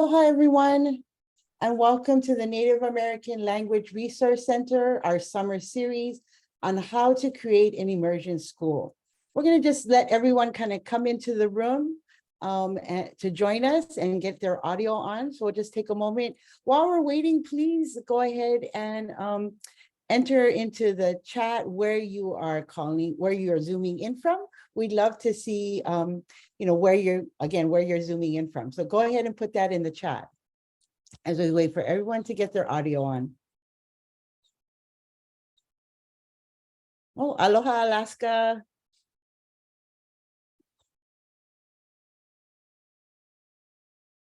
Aloha, everyone, and welcome to the Native American Language Resource Center, our summer series on how to create an immersion school. We're going to just let everyone kind of come into the room and to join us and get their audio on. So we'll just take a moment. While we're waiting, please go ahead and enter into the chat where you are calling, where you are zooming in from. We'd love to see, where you're zooming in from. So go ahead and put that in the chat as we wait for everyone to get their audio on. Oh, aloha, Alaska.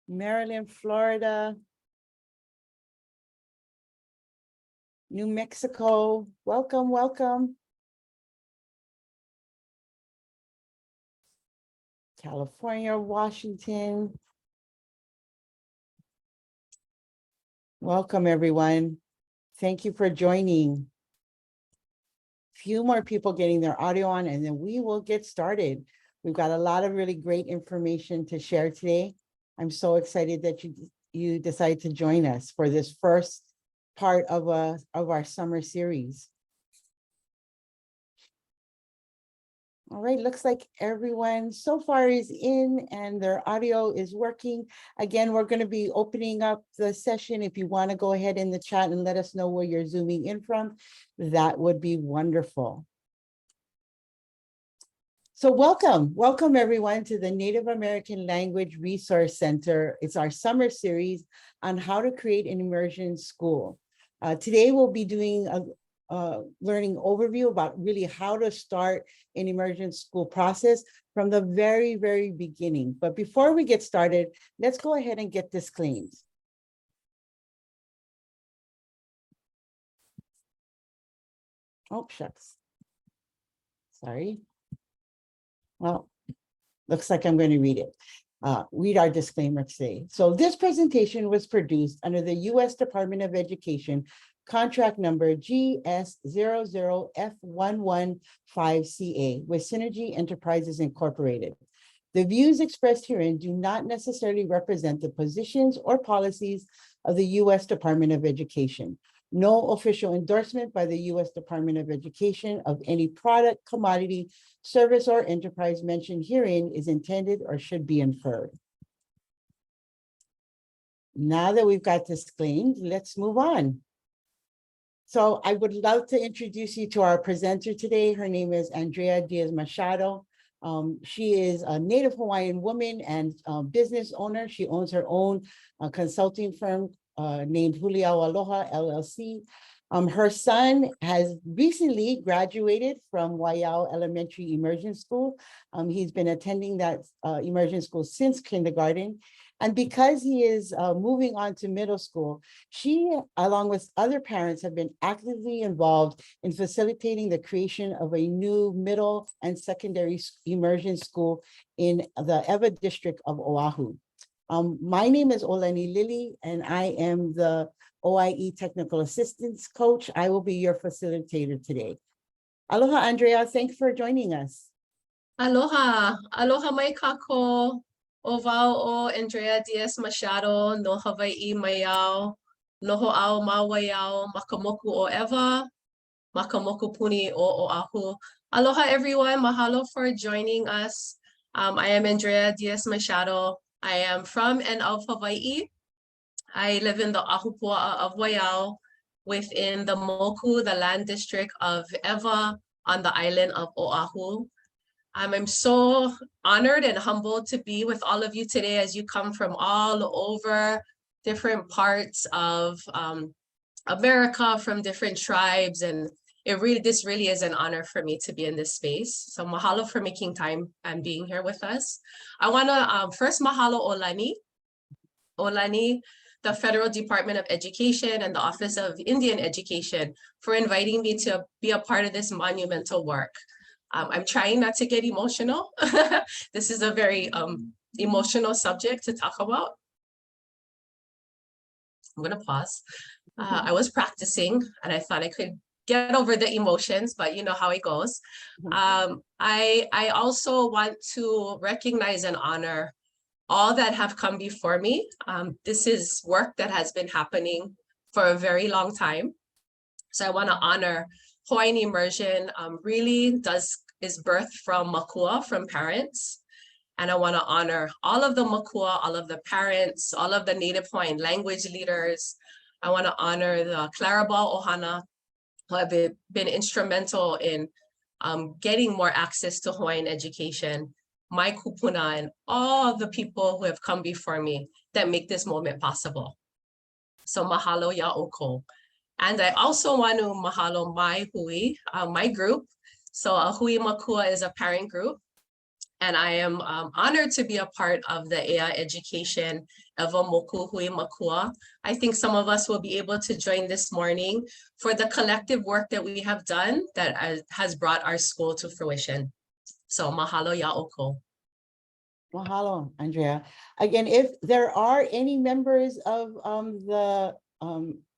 Maryland, Florida. New Mexico, welcome, welcome. California, Washington. Welcome, everyone. Thank you for joining. Few more people getting their audio on, and then we will get started. We've got a lot of really great information to share today. I'm so excited that you decided to join us for this first part of our summer series. All right, looks like everyone so far is in and their audio is working. Again, we're going to be opening up the session. If you want to go ahead in the chat and let us know where you're zooming in from, that would be wonderful. So welcome everyone to the Native American Language Resource Center. It's our summer series on how to create an immersion school. Today we'll be doing a learning overview about really how to start an immersion school process from the very, very beginning. But before we get started, let's go ahead and get disclaimed. Oh, shucks. Sorry. Well, looks like I'm going to read it. Read our disclaimer today. So this presentation was produced under the U.S. Department of Education contract number GS00F115CA with Synergy Enterprises Incorporated. The views expressed herein do not necessarily represent the positions or policies of the U.S. Department of Education. No official endorsement by the U.S. Department of Education of any product, commodity, service, or enterprise mentioned herein is intended or should be inferred. Now that we've got disclaimed, let's move on. So I would love to introduce you to our presenter today. Her name is Andrea Diaz Machado. She is a Native Hawaiian woman and business owner. She owns her own consulting firm named Huliau Aloha LLC. Her son has recently graduated from Waiau Elementary Immersion School. He's been attending that immersion school since kindergarten. And because he is moving on to middle school, she, along with other parents, have been actively involved in facilitating the creation of a new middle and secondary immersion school in the Ewa district of Oahu. My name is Oleni Lily, and I am the OIE Technical Assistance Coach. I will be your facilitator today. Aloha, Andrea. Thanks for joining us. Aloha. Aloha mai kako. O wau o Andrea Diaz Machado, no Hawaii maiau, no ho'au mawaiau, makamoku o Ewa, makamoku puni o Oahu. Aloha everyone, mahalo for joining us. I am Andrea Diaz Machado. I am from and of Hawaii. I live in the Ahupua'a of Waiau within the Moku, the land district of Ewa on the island of Oahu. I'm so honored and humbled to be with all of you today as you come from all over different parts of America, from different tribes. And this really is an honor for me to be in this space. So mahalo for making time and being here with us. I want to first mahalo Olani, the Federal Department of Education and the Office of Indian Education for inviting me to be a part of this monumental work. I'm trying not to get emotional. This is a very emotional subject to talk about. I'm gonna pause. I was practicing and I thought I could get over the emotions, but you know how it goes. I also want to recognize and honor all that have come before me. This is work that has been happening for a very long time. So I want to honor Hawaiian Immersion is birthed from Makua, from parents. And I want to honor all of the Makua, all of the parents, all of the Native Hawaiian language leaders. I want to honor the Clarabelle Ohana, who have been instrumental in getting more access to Hawaiian education, my kupuna, and all the people who have come before me that make this moment possible. So mahalo ya'oko. And I also want to mahalo my hui, my group. So Hui Makua is a parent group. And I am honored to be a part of the Ea education of Moku Hui Makua. I think some of us will be able to join this morning for the collective work that we have done that has brought our school to fruition. So mahalo ya'oko. Mahalo, Andrea. Again, if there are any members of the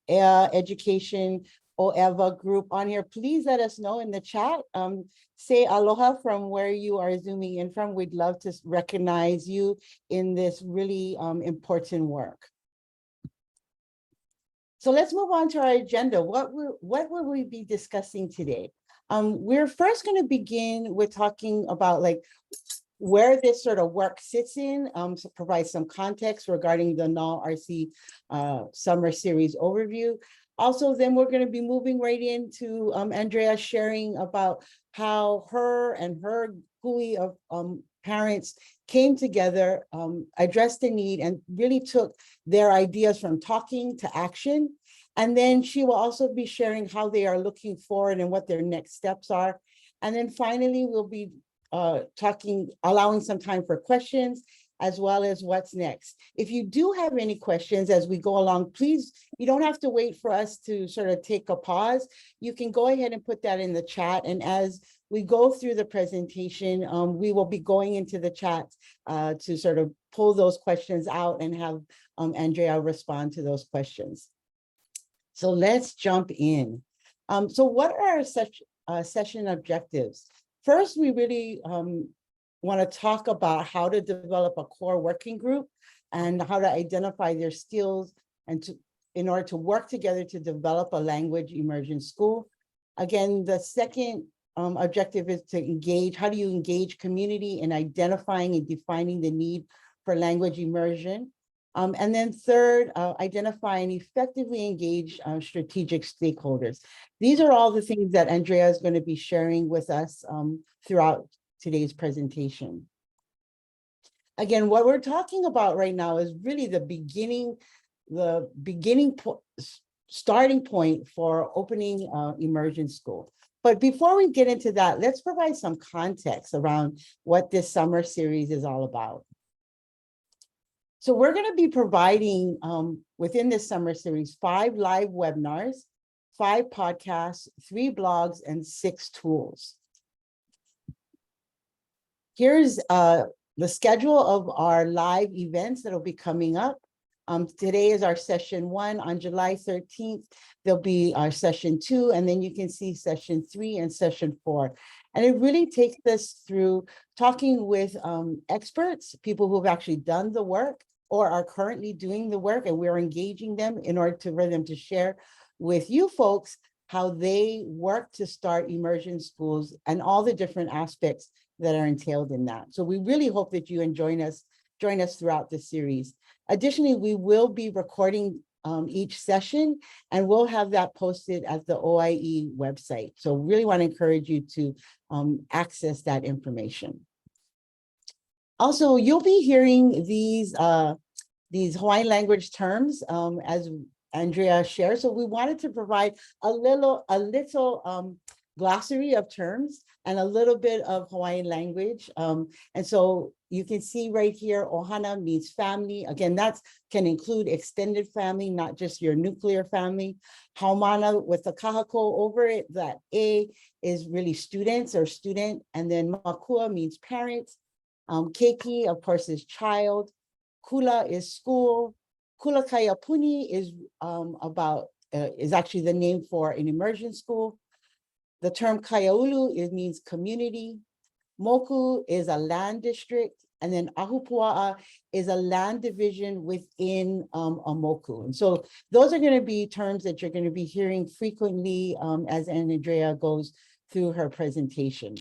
Ea education or EVA group on here, please let us know in the chat. Say aloha from where you are zooming in from. We'd love to recognize you in this really important work. So let's move on to our agenda. What will we be discussing today? We're first going to begin with talking about like where this sort of work sits in, to provide some context regarding the NALRC summer series overview. Also, then we're going to be moving right into Andrea sharing about how her and her GUI of parents came together, addressed the need, and really took their ideas from talking to action. And then she will also be sharing how they are looking forward and what their next steps are. And then finally, we'll be allowing some time for questions, as well as what's next. If you do have any questions as we go along, please, you don't have to wait for us to sort of take a pause. You can go ahead and put that in the chat. And as we go through the presentation, we will be going into the chat to sort of pull those questions out and have Andrea respond to those questions. So let's jump in. So what are our session objectives? First, we really want to talk about how to develop a core working group and how to identify their skills and in order to work together to develop a language immersion school. Again, the second objective is to engage. How do you engage community in identifying and defining the need for language immersion? And then third, identify and effectively engage strategic stakeholders. These are all the things that Andrea is going to be sharing with us throughout today's presentation. Again, what we're talking about right now is really the starting point for opening Immersion School. But before we get into that, let's provide some context around what this summer series is all about. So we're going to be providing within this summer series 5 live webinars, 5 podcasts, 3 blogs, and 6 tools. Here's the schedule of our live events that will be coming up. Today is our session 1. On July 13th, there'll be our session 2, and then you can see session 3 and session 4. And it really takes us through talking with experts, people who've actually done the work or are currently doing the work, and we're engaging them in order for them to share with you folks how they work to start immersion schools and all the different aspects that are entailed in that. So we really hope that you join us throughout the series. Additionally, we will be recording each session, and we'll have that posted at the OIE website. So really want to encourage you to access that information. Also, you'll be hearing these Hawaiian language terms as Andrea shared. So we wanted to provide a little glossary of terms and a little bit of Hawaiian language. And so you can see right here, ohana means family. Again, that can include extended family, not just your nuclear family. Haumana with the kahako over it, that A is really students or student. And then makua means parents. Keiki, of course, is child. Kula is school. Kula Kaiapuni is is actually the name for an immersion school. The term Kaiaulu, it means community. Moku is a land district. And then ahupua'a is a land division within a moku. And so those are going to be terms that you're going to be hearing frequently as Andrea goes through her presentation.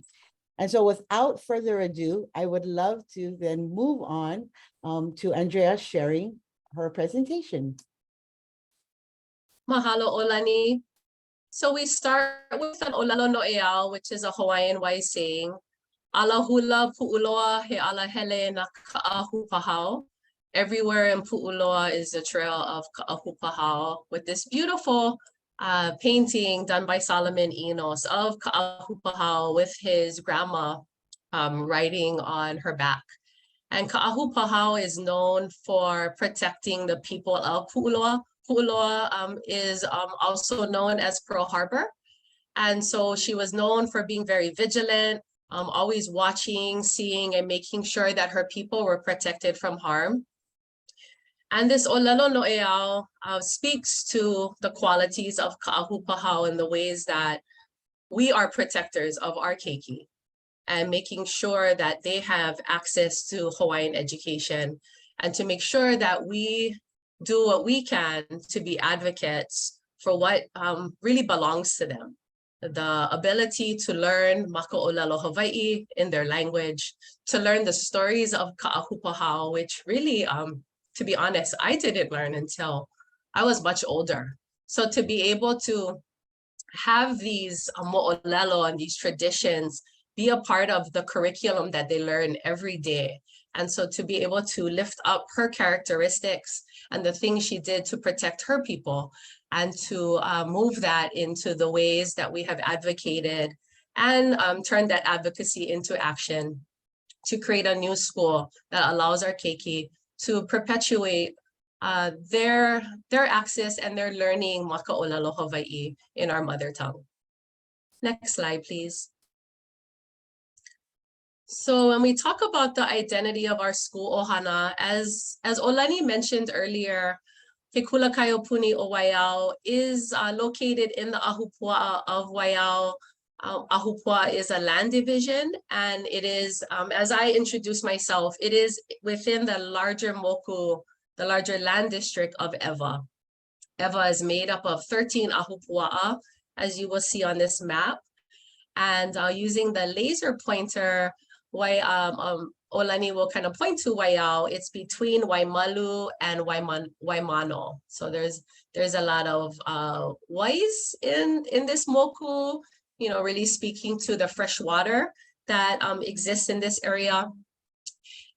And so without further ado, I would love to then move on to Andrea sharing her presentation. Mahalo Olani. So we start with an olelo no'eau, which is a Hawaiian way saying, ala hula pu'uloa he ala hele na ka'ahupahau. Everywhere in Pu'uloa is a trail of ka'ahupahau, with this beautiful painting done by Solomon Enos of ka'ahupahau with his grandma riding on her back. And ka'ahupahau is known for protecting the people of Pu'uloa. Pu'uloa is also known as Pearl Harbor. And so she was known for being very vigilant, always watching, seeing, and making sure that her people were protected from harm. And this olelo no'eau speaks to the qualities of ka'ahupahau and the ways that we are protectors of our keiki and making sure that they have access to Hawaiian education and to make sure that we do what we can to be advocates for what really belongs to them. The ability to learn maka'olelo Hawaii in their language, to learn the stories of ka'ahupahau, which really, to be honest, I didn't learn until I was much older. So to be able to have these mo'olelo and these traditions be a part of the curriculum that they learn every day. And so to be able to lift up her characteristics and the things she did to protect her people and to move that into the ways that we have advocated and turn that advocacy into action to create a new school that allows our keiki to perpetuate their access and their learning maka'olelo Hawaii in our mother tongue. Next slide, please. So when we talk about the identity of our school ohana, as Olani mentioned earlier, Ke Kulakaeopuni o Waiau is located in the ahupua'a of Waiau. Ahupua'a is a land division, and it is, as I introduced myself, it is within the larger moku, the larger land district of Ewa. Ewa is made up of 13 ahupua'a, as you will see on this map. And using the laser pointer, Olani will kind of point to Waiau. It's between Waimalu and Waimano. So there's a lot of wais in this moku, you know, really speaking to the fresh water that exists in this area.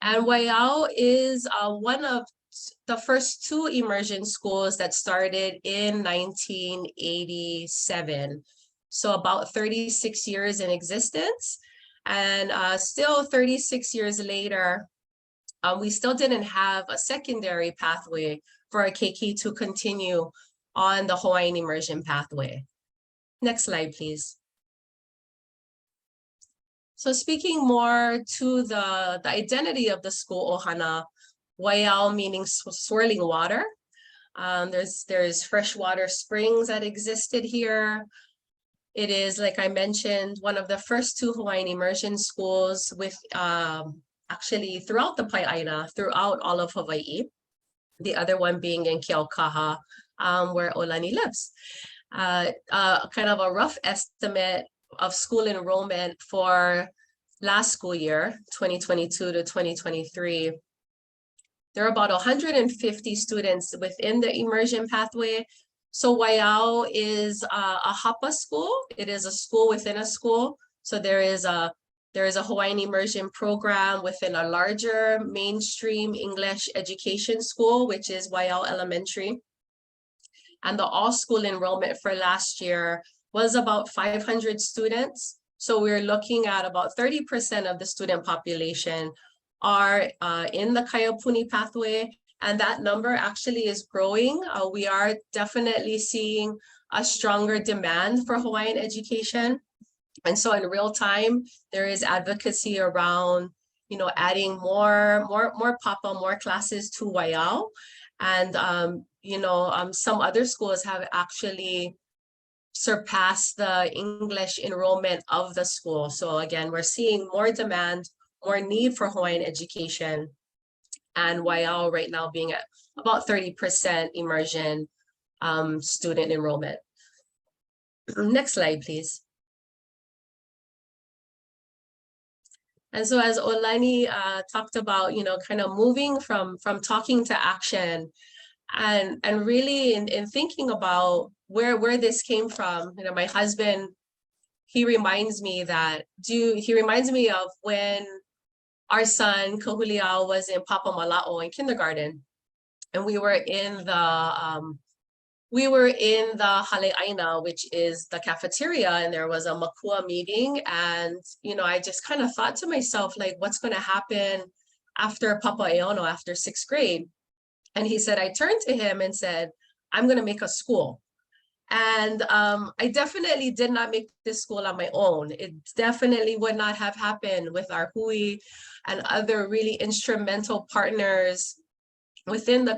And Waiau is one of the first two immersion schools that started in 1987. So about 36 years in existence. And still 36 years later, we still didn't have a secondary pathway for a keiki to continue on the Hawaiian immersion pathway. Next slide, please. So speaking more to the identity of the school ohana, Waiau meaning swirling water. There's freshwater springs that existed here. It is, like I mentioned, one of the first two Hawaiian immersion schools with actually throughout the Pai'aina, throughout all of Hawaii. The other one being in Keaukaha, where Olani lives. Kind of a rough estimate of school enrollment for last school year, 2022 to 2023. There are about 150 students within the immersion pathway. So Waiau is a hapa school. It is a school within a school. So there is a Hawaiian immersion program within a larger mainstream English education school, which is Waiau Elementary. And the all school enrollment for last year was about 500 students. So we're looking at about 30% of the student population are in the Kaeopuni pathway. And that number actually is growing. We are definitely seeing a stronger demand for Hawaiian education. And so in real time, there is advocacy around, you know, adding more papa, more classes to Waiau. And, you know, some other schools have actually surpassed the English enrollment of the school. So again, we're seeing more demand more need for Hawaiian education, and Waiao right now being at about 30% immersion student enrollment. Next slide, please. And so as Olani talked about, kind of moving from talking to action, and really in thinking about where this came from, my husband, he reminds me of when our son Kahuliao was in Papa Mala'o in kindergarten, and we were in the Hale'aina, which is the cafeteria, and there was a makua meeting. And, I just kind of thought to myself, like, what's going to happen after Papa Eono, after 6th grade? And he said, I turned to him and said, I'm going to make a school. And I definitely did not make this school on my own. It definitely would not have happened with our hui and other really instrumental partners within the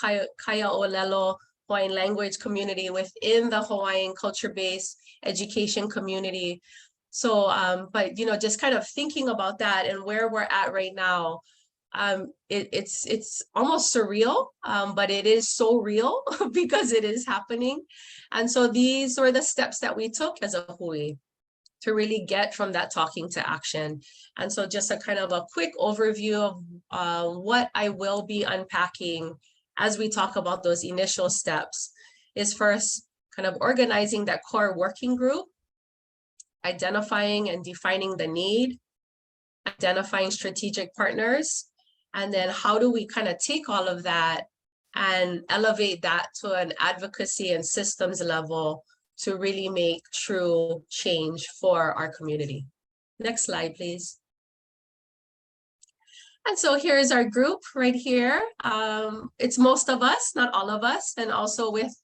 Kaia'olelo Hawaiian language community, within the Hawaiian culture-based education community. So, but, just kind of thinking about that and where we're at right now, it's almost surreal, but it is so real because it is happening. And so these were the steps that we took as a hui to really get from that talking to action. And so just a kind of a quick overview of what I will be unpacking as we talk about those initial steps is first kind of organizing that core working group, identifying and defining the need, identifying strategic partners, and then how do we kind of take all of that and elevate that to an advocacy and systems level to really make true change for our community. Next slide, please. And so here's our group right here. It's most of us, not all of us, and also with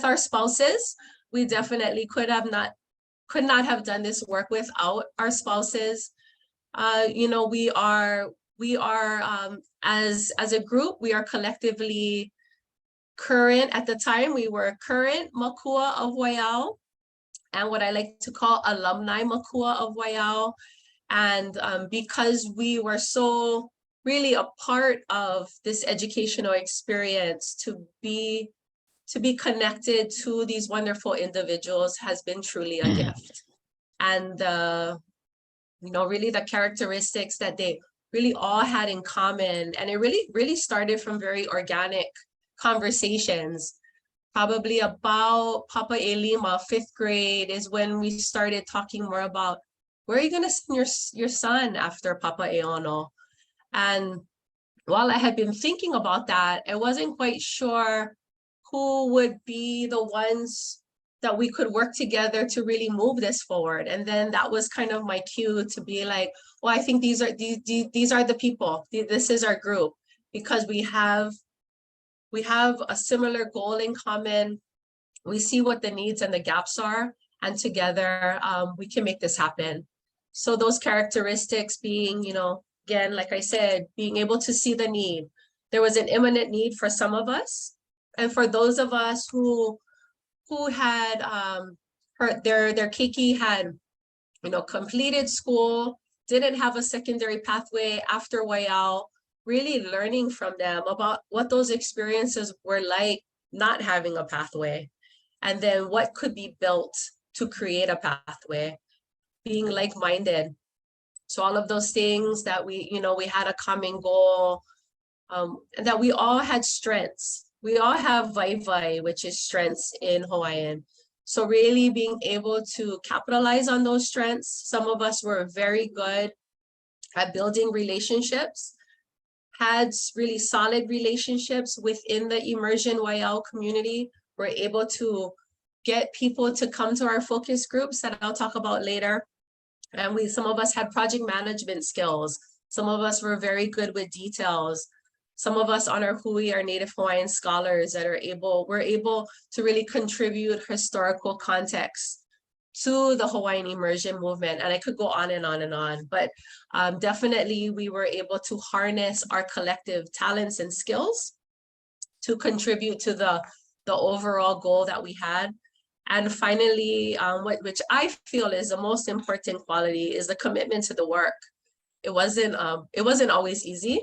our spouses. We definitely could not have done this work without our spouses. We are as a group, we are collectively current. At the time, we were current Makua of Waiao, and what I like to call alumni Makua of Waiao. And because we were so really a part of this educational experience, to be connected to these wonderful individuals has been truly a gift. And really the characteristics that they really all had in common, and it really started from very organic conversations. Probably about Papa Elima, 5th grade, is when we started talking more about where are you going to send your son after Papa Eono. And while I had been thinking about that, I wasn't quite sure who would be the ones that we could work together to really move this forward. And then that was kind of my cue to be like, well, I think these are the people. This is our group, because we have a similar goal in common. We see what the needs and the gaps are, and together we can make this happen. So those characteristics being, again, like I said, being able to see the need. There was an imminent need for some of us, and for those of us who had their keiki had, completed school, didn't have a secondary pathway after Waiao, really learning from them about what those experiences were like not having a pathway, and then what could be built to create a pathway, being like-minded. So all of those things that we had a common goal, and that we all had strengths. We all have vai, which is strengths in Hawaiian. So really being able to capitalize on those strengths. Some of us were very good at building relationships, had really solid relationships within the Immersion Waiao community. We're able to get people to come to our focus groups that I'll talk about later. And some of us had project management skills. Some of us were very good with details. Some of us on our hui are Native Hawaiian scholars that were able to really contribute historical context to the Hawaiian immersion movement. And I could go on and on and on, but definitely we were able to harness our collective talents and skills to contribute to the overall goal that we had. And finally, which I feel is the most important quality, is the commitment to the work. it wasn't always easy.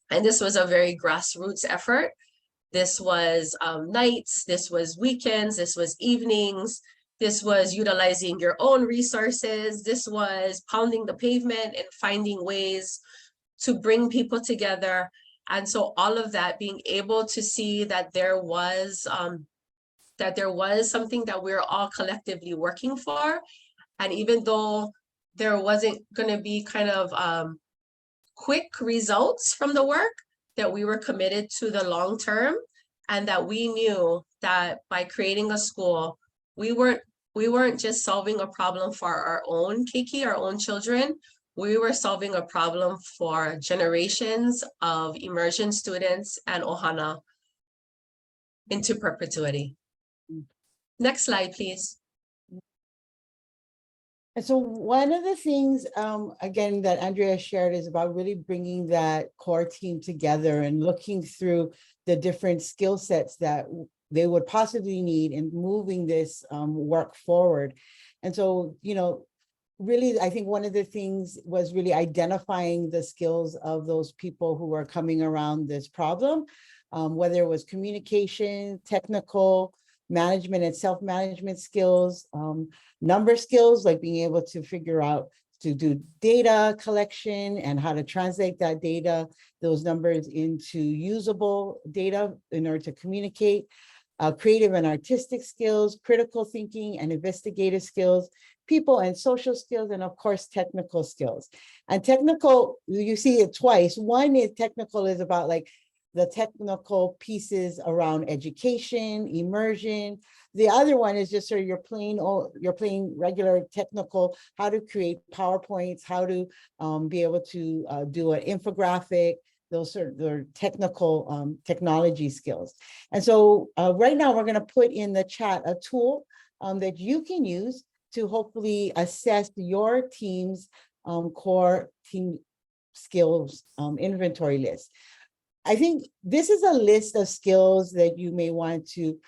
And this was a very grassroots effort. This was nights, this was weekends, this was evenings, this was utilizing your own resources, this was pounding the pavement and finding ways to bring people together. And so all of that, being able to see that there was something that we're all collectively working for. And even though there wasn't going to be kind of quick results from the work, that we were committed to the long term, and that we knew that by creating a school, we weren't just solving a problem for our own Keiki, our own children. We were solving a problem for generations of immersion students and Ohana into perpetuity. Next slide, please. And so one of the things, again, that Andrea shared is about really bringing that core team together and looking through the different skill sets that they would possibly need in moving this work forward. And so, you know, really, I think one of the things was really identifying the skills of those people who are coming around this problem, whether it was communication, technical, management and self-management skills, number skills, like being able to figure out to do data collection and how to translate that data, those numbers into usable data in order to communicate, creative and artistic skills, critical thinking and investigative skills, people and social skills, and of course, technical skills. And technical, you see it twice. One is technical is about like the technical pieces around education, immersion. The other one is just sort of your plain regular technical, how to create PowerPoints, how to be able to do an infographic, those sort of technical technology skills. And so right now we're going to put in the chat a tool that you can use to hopefully assess your team's core team skills inventory list. I think this is a list of skills that you may want to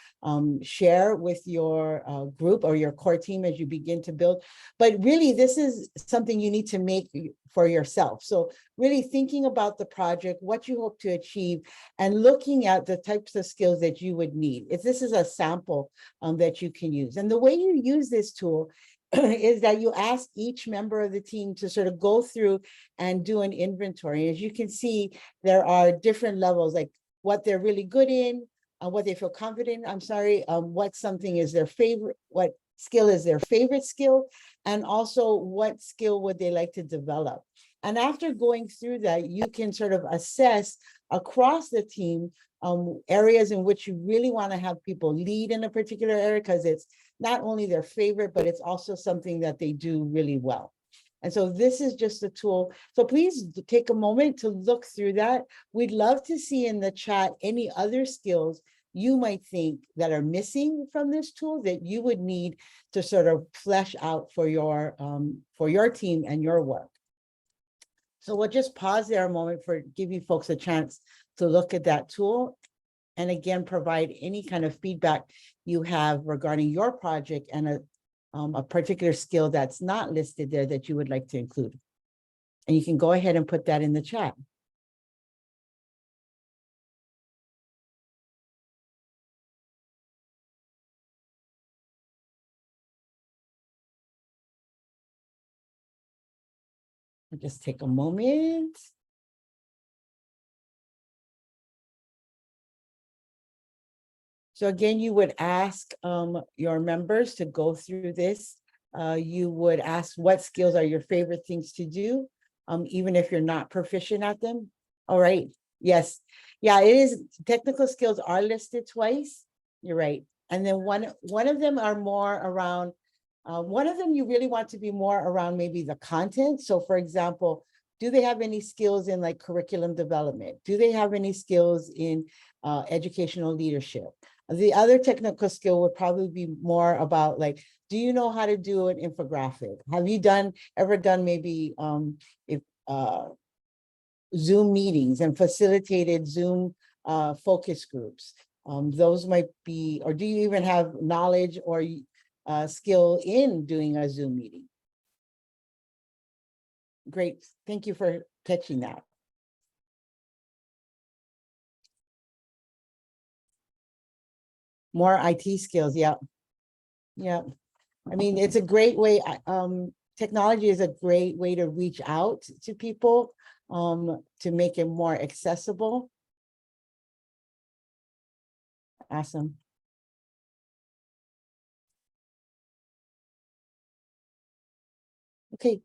share with your group or your core team as you begin to build. But really, this is something you need to make for yourself. So really thinking about the project, what you hope to achieve, and looking at the types of skills that you would need. If this is a sample that you can use. And the way you use this tool is that you ask each member of the team to sort of go through and do an inventory. As you can see, there are different levels, like what they're really good in, what they feel confident, what something is their favorite, what skill is their favorite skill, and also what skill would they like to develop. And after going through that, you can sort of assess across the team areas in which you really want to have people lead in a particular area, because it's not only their favorite, but it's also something that they do really well. And so this is just a tool. So please take a moment to look through that. We'd love to see in the chat any other skills you might think that are missing from this tool that you would need to sort of flesh out for your team and your work. So we'll just pause there a moment give you folks a chance to look at that tool. And again, provide any kind of feedback you have regarding your project and a particular skill that's not listed there that you would like to include. And you can go ahead and put that in the chat. I'll just take a moment. So again, you would ask your members to go through this. You would ask what skills are your favorite things to do, even if you're not proficient at them. All right. Yes. Yeah, it is. Technical skills are listed twice. You're right. And then one of them are more around, one of them you really want to be more around maybe the content. So for example, do they have any skills in like curriculum development? Do they have any skills in educational leadership? The other technical skill would probably be more about like, do you know how to do an infographic? Have you ever done maybe Zoom meetings and facilitated Zoom focus groups? Those might be, or do you even have knowledge or skill in doing a Zoom meeting? Great. Thank you for catching that. More IT skills. Yeah. Yeah. I mean, it's a great way. Technology is a great way to reach out to people, to make it more accessible. Awesome. Okay.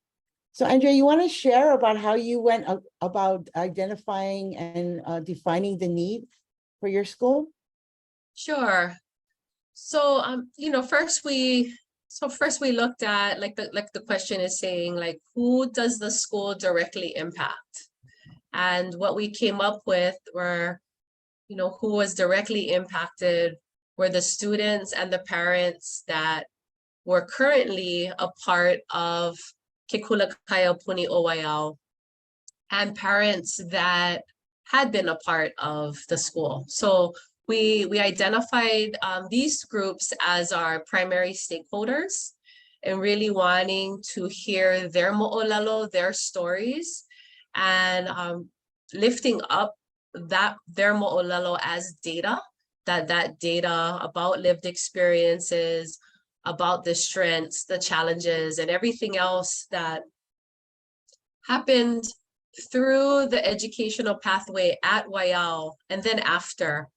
So Andrea, you want to share about how you went about identifying and defining the need for your school? Sure. So, first we looked at like the question is saying, like, who does the school directly impact? And what we came up with were, who was directly impacted were the students and the parents that were currently a part of Kekulakaya Puni Owayao, and parents that had been a part of the school. So we identified these groups as our primary stakeholders and really wanting to hear their mo'olelo, their stories, and lifting up their mo'olelo as data, that data about lived experiences, about the strengths, the challenges, and everything else that happened through the educational pathway at Waiao and then after,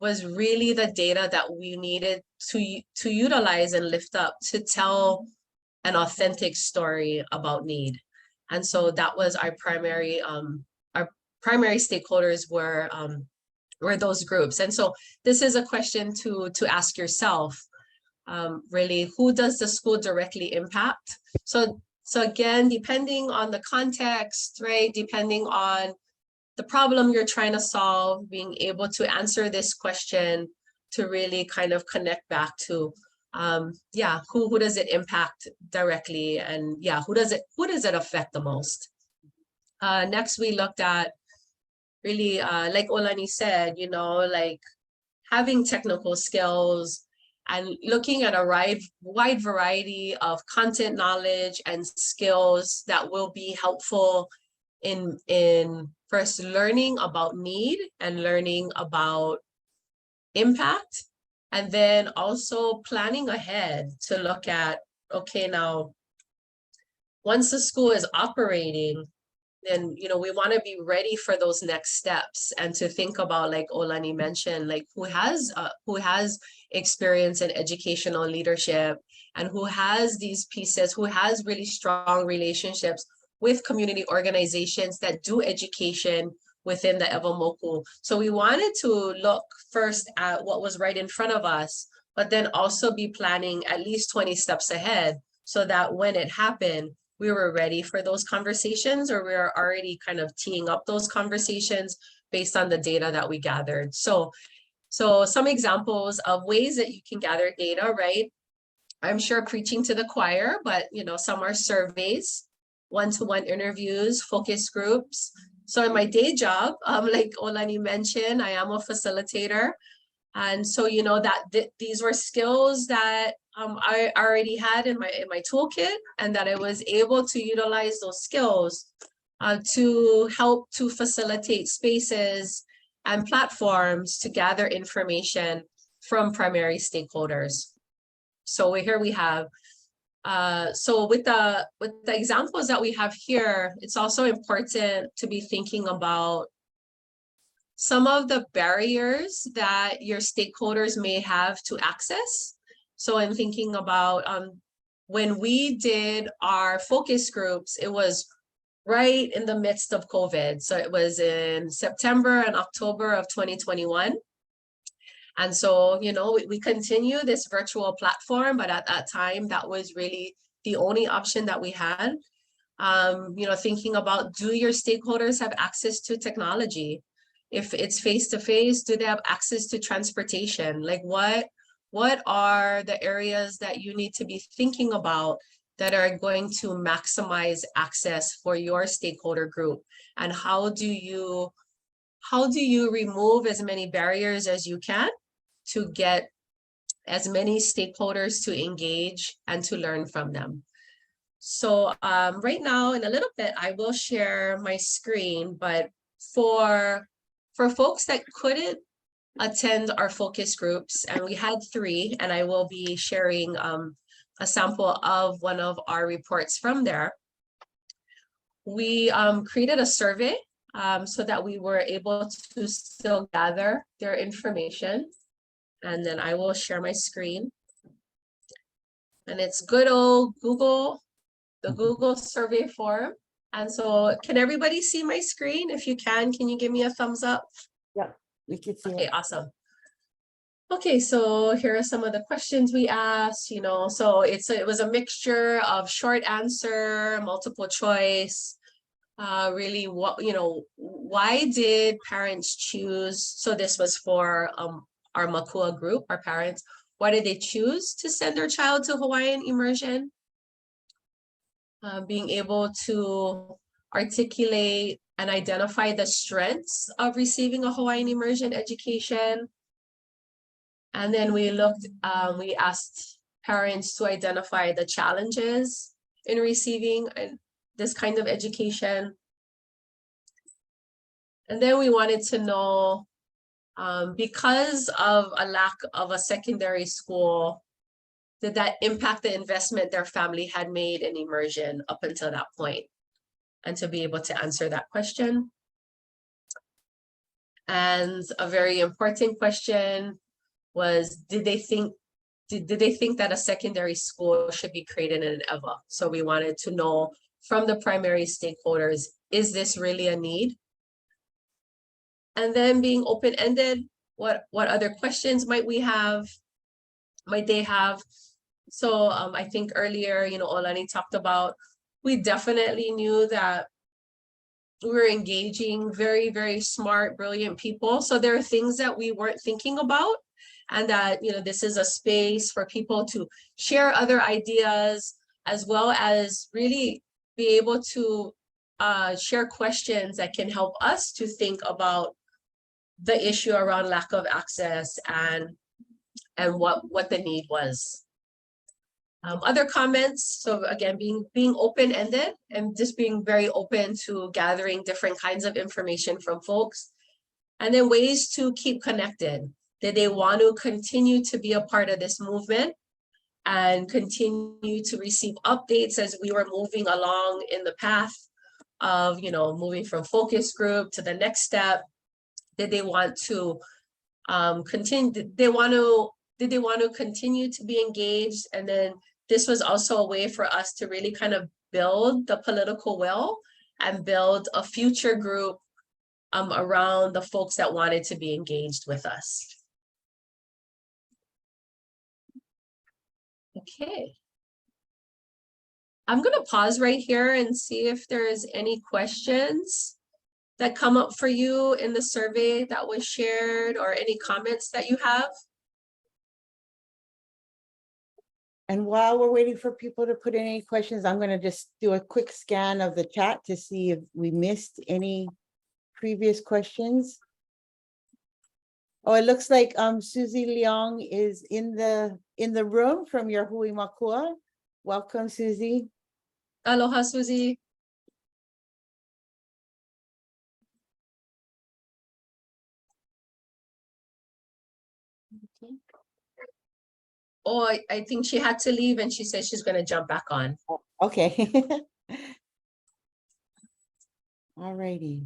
was really the data that we needed to utilize and lift up to tell an authentic story about need. And so that was our primary stakeholders were those groups. And so this is a question to ask yourself, really, who does the school directly impact? So again, depending on the context, right, depending on the problem you're trying to solve, being able to answer this question to really kind of connect back to, who does it impact directly, and who does it affect the most? Next, we looked at really, like Olani said, like having technical skills, and looking at a wide variety of content knowledge and skills that will be helpful in first learning about need and learning about impact, and then also planning ahead to look at, okay, now, once the school is operating, then we want to be ready for those next steps and to think about, like Olani mentioned, like who has experience in educational leadership and who has these pieces, who has really strong relationships with community organizations that do education within the Ewamoku. So we wanted to look first at what was right in front of us, but then also be planning at least 20 steps ahead so that when it happened, we were ready for those conversations, or we were already kind of teeing up those conversations based on the data that we gathered. So some examples of ways that you can gather data, right? I'm sure preaching to the choir, but some are surveys, one-to-one interviews, focus groups. So in my day job, like Olani mentioned, I am a facilitator. And so, these were skills that I already had in my toolkit, and that I was able to utilize those skills to help to facilitate spaces and platforms to gather information from primary stakeholders. So here we have, so with the examples that we have here, it's also important to be thinking about some of the barriers that your stakeholders may have to access. So I'm thinking about when we did our focus groups, it was right in the midst of COVID. So it was in September and October of 2021. And so, we continue this virtual platform, but at that time, that was really the only option that we had. Thinking about, do your stakeholders have access to technology? If it's face-to-face, do they have access to transportation? Like what are the areas that you need to be thinking about that are going to maximize access for your stakeholder group? And how do you remove as many barriers as you can to get as many stakeholders to engage and to learn from them? So right now, in a little bit, I will share my screen, but for folks that couldn't attend our focus groups, and we had 3, and I will be sharing a sample of one of our reports from there. We created a survey so that we were able to still gather their information. And then I will share my screen. And it's good old Google, the Google survey form. And so can everybody see my screen? If you can you give me a thumbs up? Yeah, we can see Okay, it. awesome. Okay, so here are some of the questions we asked, so it was a mixture of short answer, multiple choice, really why did parents choose, so this was for our Makua group, our parents, why did they choose to send their child to Hawaiian immersion? Being able to articulate and identify the strengths of receiving a Hawaiian immersion education. And then we asked parents to identify the challenges in receiving this kind of education. And then we wanted to know, because of a lack of a secondary school, did that impact the investment their family had made in immersion up until that point? And to be able to answer that question. And a very important question was, did they think that a secondary school should be created in EVA? So we wanted to know from the primary stakeholders, is this really a need? And then being open-ended, what other questions might they have? So I think earlier, Olani talked about, we definitely knew that we were engaging very, very smart, brilliant people. So there are things that we weren't thinking about, and that, this is a space for people to share other ideas, as well as really be able to share questions that can help us to think about the issue around lack of access and what the need was. Other comments, so again, being open-ended and just being very open to gathering different kinds of information from folks. And then ways to keep connected. Did they want to continue to be a part of this movement and continue to receive updates as we were moving along in the path of, moving from focus group to the next step? Did they want to continue? Did they want to continue to be engaged? And then this was also a way for us to really kind of build the political will and build a future group around the folks that wanted to be engaged with us. Okay. I'm gonna pause right here and see if there's any questions that come up for you in the survey that was shared, or any comments that you have. And while we're waiting for people to put in any questions, I'm going to just do a quick scan of the chat to see if we missed any previous questions. Oh, it looks like Susie Leong is in the room from your Hui Makua. Welcome, Susie. Aloha, Susie. Okay. Oh, I think she had to leave and she said she's going to jump back on. Okay. All righty.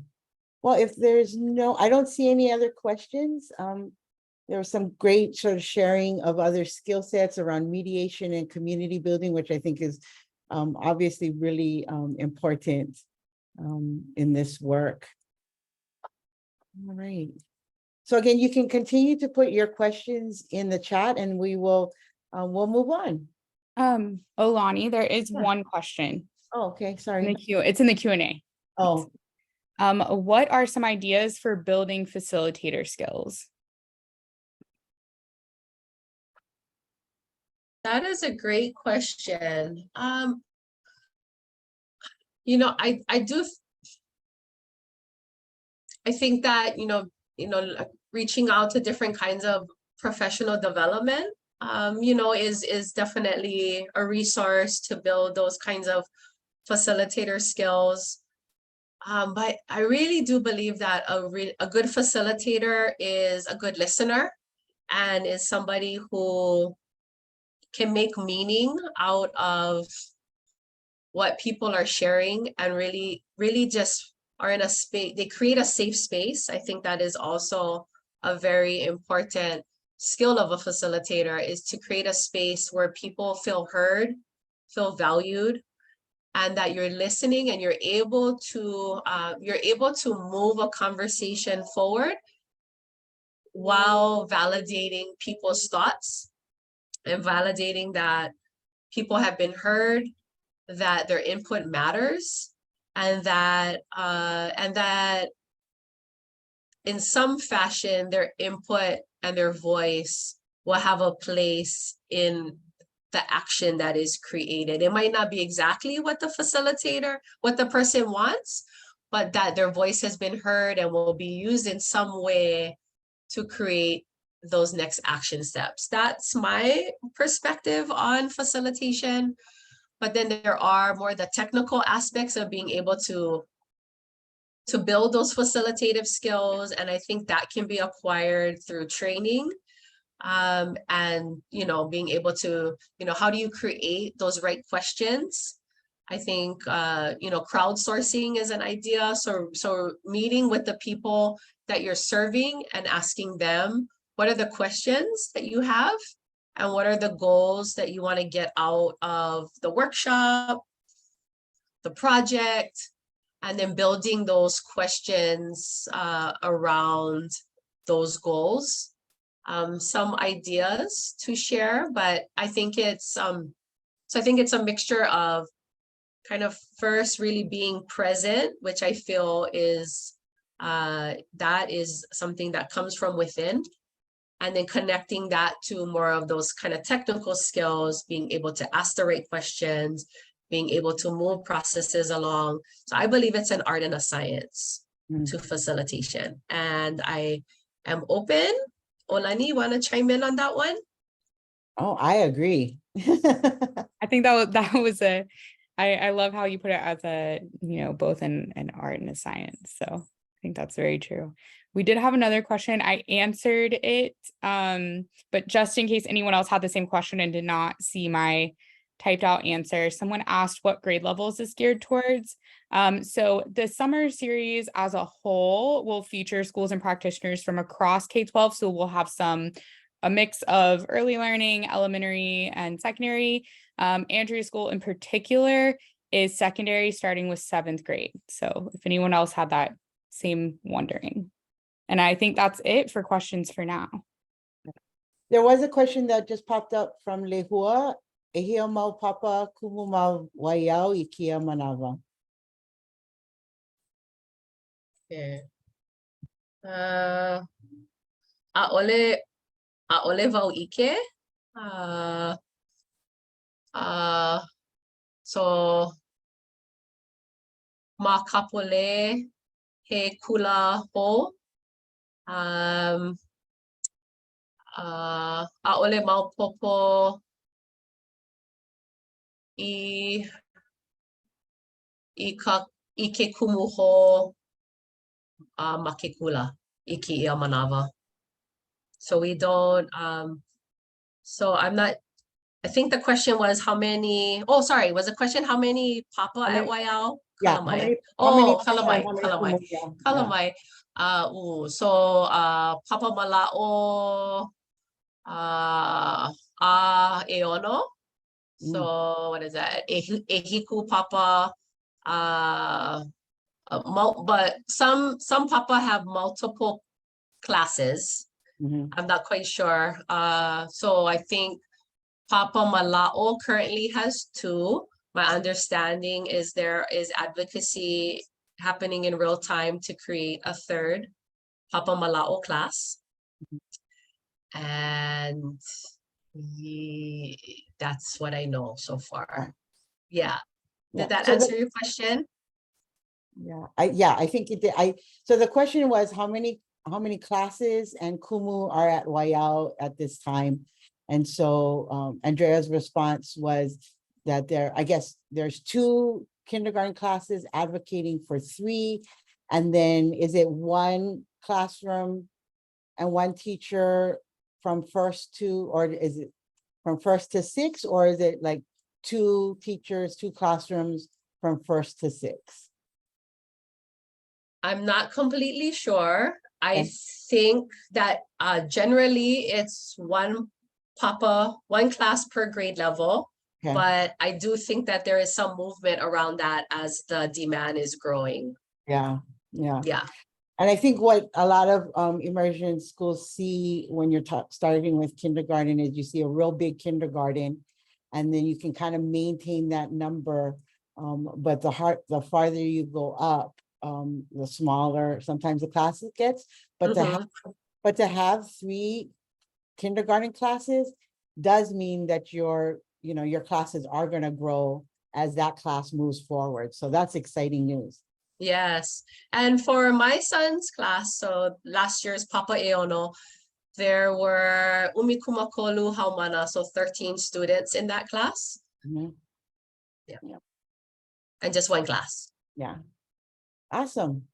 Well, if there's I don't see any other questions. There was some great sort of sharing of other skill sets around mediation and community building, which I think is obviously really important in this work. All right. So again, you can continue to put your questions in the chat and we will we'll move on. Olani, there is Yeah. one question Oh, okay, in sorry. the queue. It's in the Q&A. Oh, What are some ideas for building facilitator skills? That is a great question. I think that, reaching out to different kinds of professional development you know, is definitely a resource to build those kinds of facilitator skills. But I really do believe that a good facilitator is a good listener and is somebody who can make meaning out of what people are sharing and really just are in a space, they create a safe space. I think that is also a very important skill of a facilitator, is to create a space where people feel heard, feel valued, and that you're listening and you're able to move a conversation forward while validating people's thoughts and validating that people have been heard, that their input matters, and that in some fashion their input and their voice will have a place in the action that is created. It might not be exactly what the facilitator, what the person wants, but that their voice has been heard and will be used in some way to create those next action steps. That's my perspective on facilitation. But then there are more the technical aspects of being able to build those facilitative skills. And I think that can be acquired through training. And, you know, being able to, you know, how do you create those right questions? I think, you know, crowdsourcing is an idea. So meeting with the people that you're serving and asking them, what are the questions that you have? And what are the goals that you want to get out of the workshop, the project, and then building those questions around those goals. Some ideas to share, but I think it's a mixture of kind of first really being present, which I feel is that is something that comes from within, and then connecting that to more of those kind of technical skills, being able to ask the right questions, being able to move processes along. So I believe it's an art and a science to facilitation, and I am open. Olani, want to chime in on that one? Oh, I agree. I think that was I love how you put it as a, you know, both an art and a science. So I think that's very true. We did have another question. I answered it, but just in case anyone else had the same question and did not see my typed out answer, someone asked what grade levels is geared towards. So the summer series as a whole will feature schools and practitioners from across K-12. So we'll have a mix of early learning, elementary, and secondary. Andrea's school in particular is secondary, starting with 7th grade. So if anyone else had that same wondering. And I think that's it for questions for now. There was a question that just popped up from Lehua. Ehia mau papa kumu mau waiau I kia manawa. Okay. Aole wau ike. So ma kapole he kula ho. Aole mau popo I ke kumu ho ma ke kula I ki ia manawa. So we don't, so I'm not, I think the question was how many, oh, sorry, was the question how many papa at Waiau? Yeah. Kalamai. Kalamai. So papa malao eono. So what is that? Ehiku papa. But some papa have multiple classes. I'm not quite sure. So I think Papa Malao currently has 2. My understanding is there is advocacy happening in real time to create a 3rd Papa Malao class. And that's what I know so far. Yeah. Did that answer your question? Yeah, I think it did. So the question was how many classes and kumu are at Waiau at this time? And so Andrea's response was that I guess there's 2 kindergarten classes advocating for 3. And then is it 1 classroom and 1 teacher from first to, or is it from first to 6, or is it like 2 teachers, 2 classrooms from first to 6? I'm not completely sure. I Okay. think that generally it's one class per grade level. Okay. But I do think that there is some movement around that as the demand is growing. Yeah, yeah. Yeah. And I think what a lot of immersion schools see when you're starting with kindergarten is you see a real big kindergarten, and then you can kind of maintain that number. But the farther you go up, the smaller sometimes the classes gets. But to have 3 kindergarten classes does mean that your classes are going to grow as that class moves forward. So that's exciting news. Yes. And for my son's class, so last year's Papa Eono, there were Umikumakolu Haumana, so 13 students in that class. Mhm. Yeah. And just 1 class. Yeah. Awesome.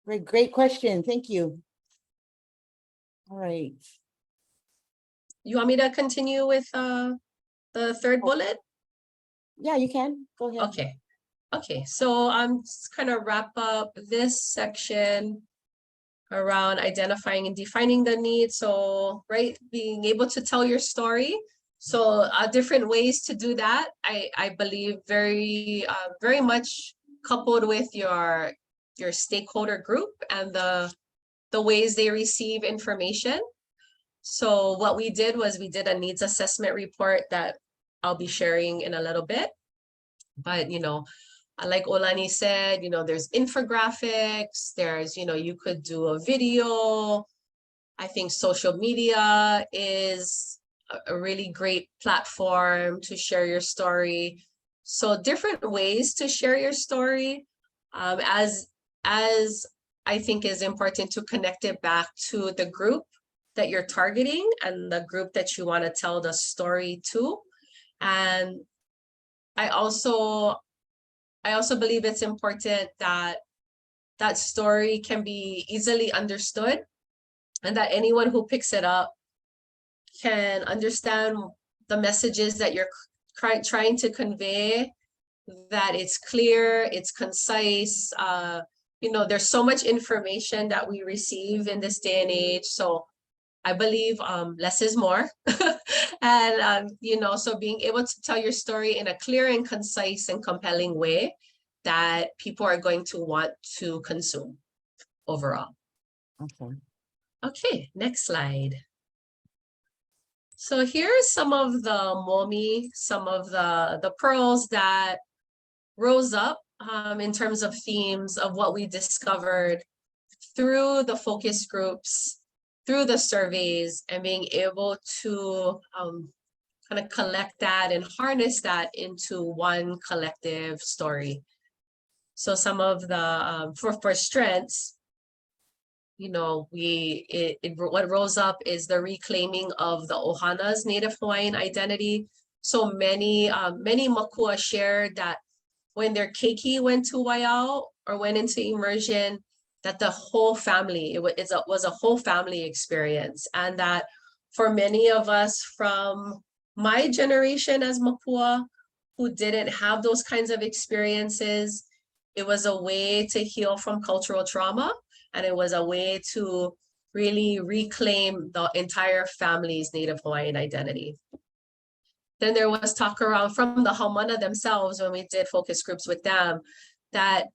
Great question. Thank you. All right. You want me to continue with the 3rd bullet? Yeah, you can. Go ahead. Okay. Okay, so I'm just kind of wrap up this section around identifying and defining the need. So, right, being able to tell your story. So, different ways to do that. I believe very much coupled with your stakeholder group and the ways they receive information. So, what we did was we did a needs assessment report that I'll be sharing in a little bit. But like Olani said, there's infographics, there's, you could do a video. I think social media is a really great platform to share your story. So different ways to share your story, as I think is important to connect it back to the group that you're targeting and the group that you want to tell the story to. And I also believe it's important that that story can be easily understood and that anyone who picks it up can understand the messages that you're trying to convey, that it's clear, it's concise. There's so much information that we receive in this day and age. So I believe less is more. And, so being able to tell your story in a clear and concise and compelling way that people are going to want to consume overall. Okay. Okay, next slide. So here's some of the momi, some of the pearls that rose up in terms of themes of what we discovered through the focus groups, through the surveys, and being able to kind of collect that and harness that into one collective story. So some of the, for strengths, what rose up is the reclaiming of the Ohana's Native Hawaiian identity. So many Makua shared that when their keiki went to Waiau or went into immersion, that the whole family, it was a whole family experience. And that for many of us from my generation as Makua, who didn't have those kinds of experiences, it was a way to heal from cultural trauma. And it was a way to really reclaim the entire family's Native Hawaiian identity. Then there was talk around from the Haumana themselves when we did focus groups with them, that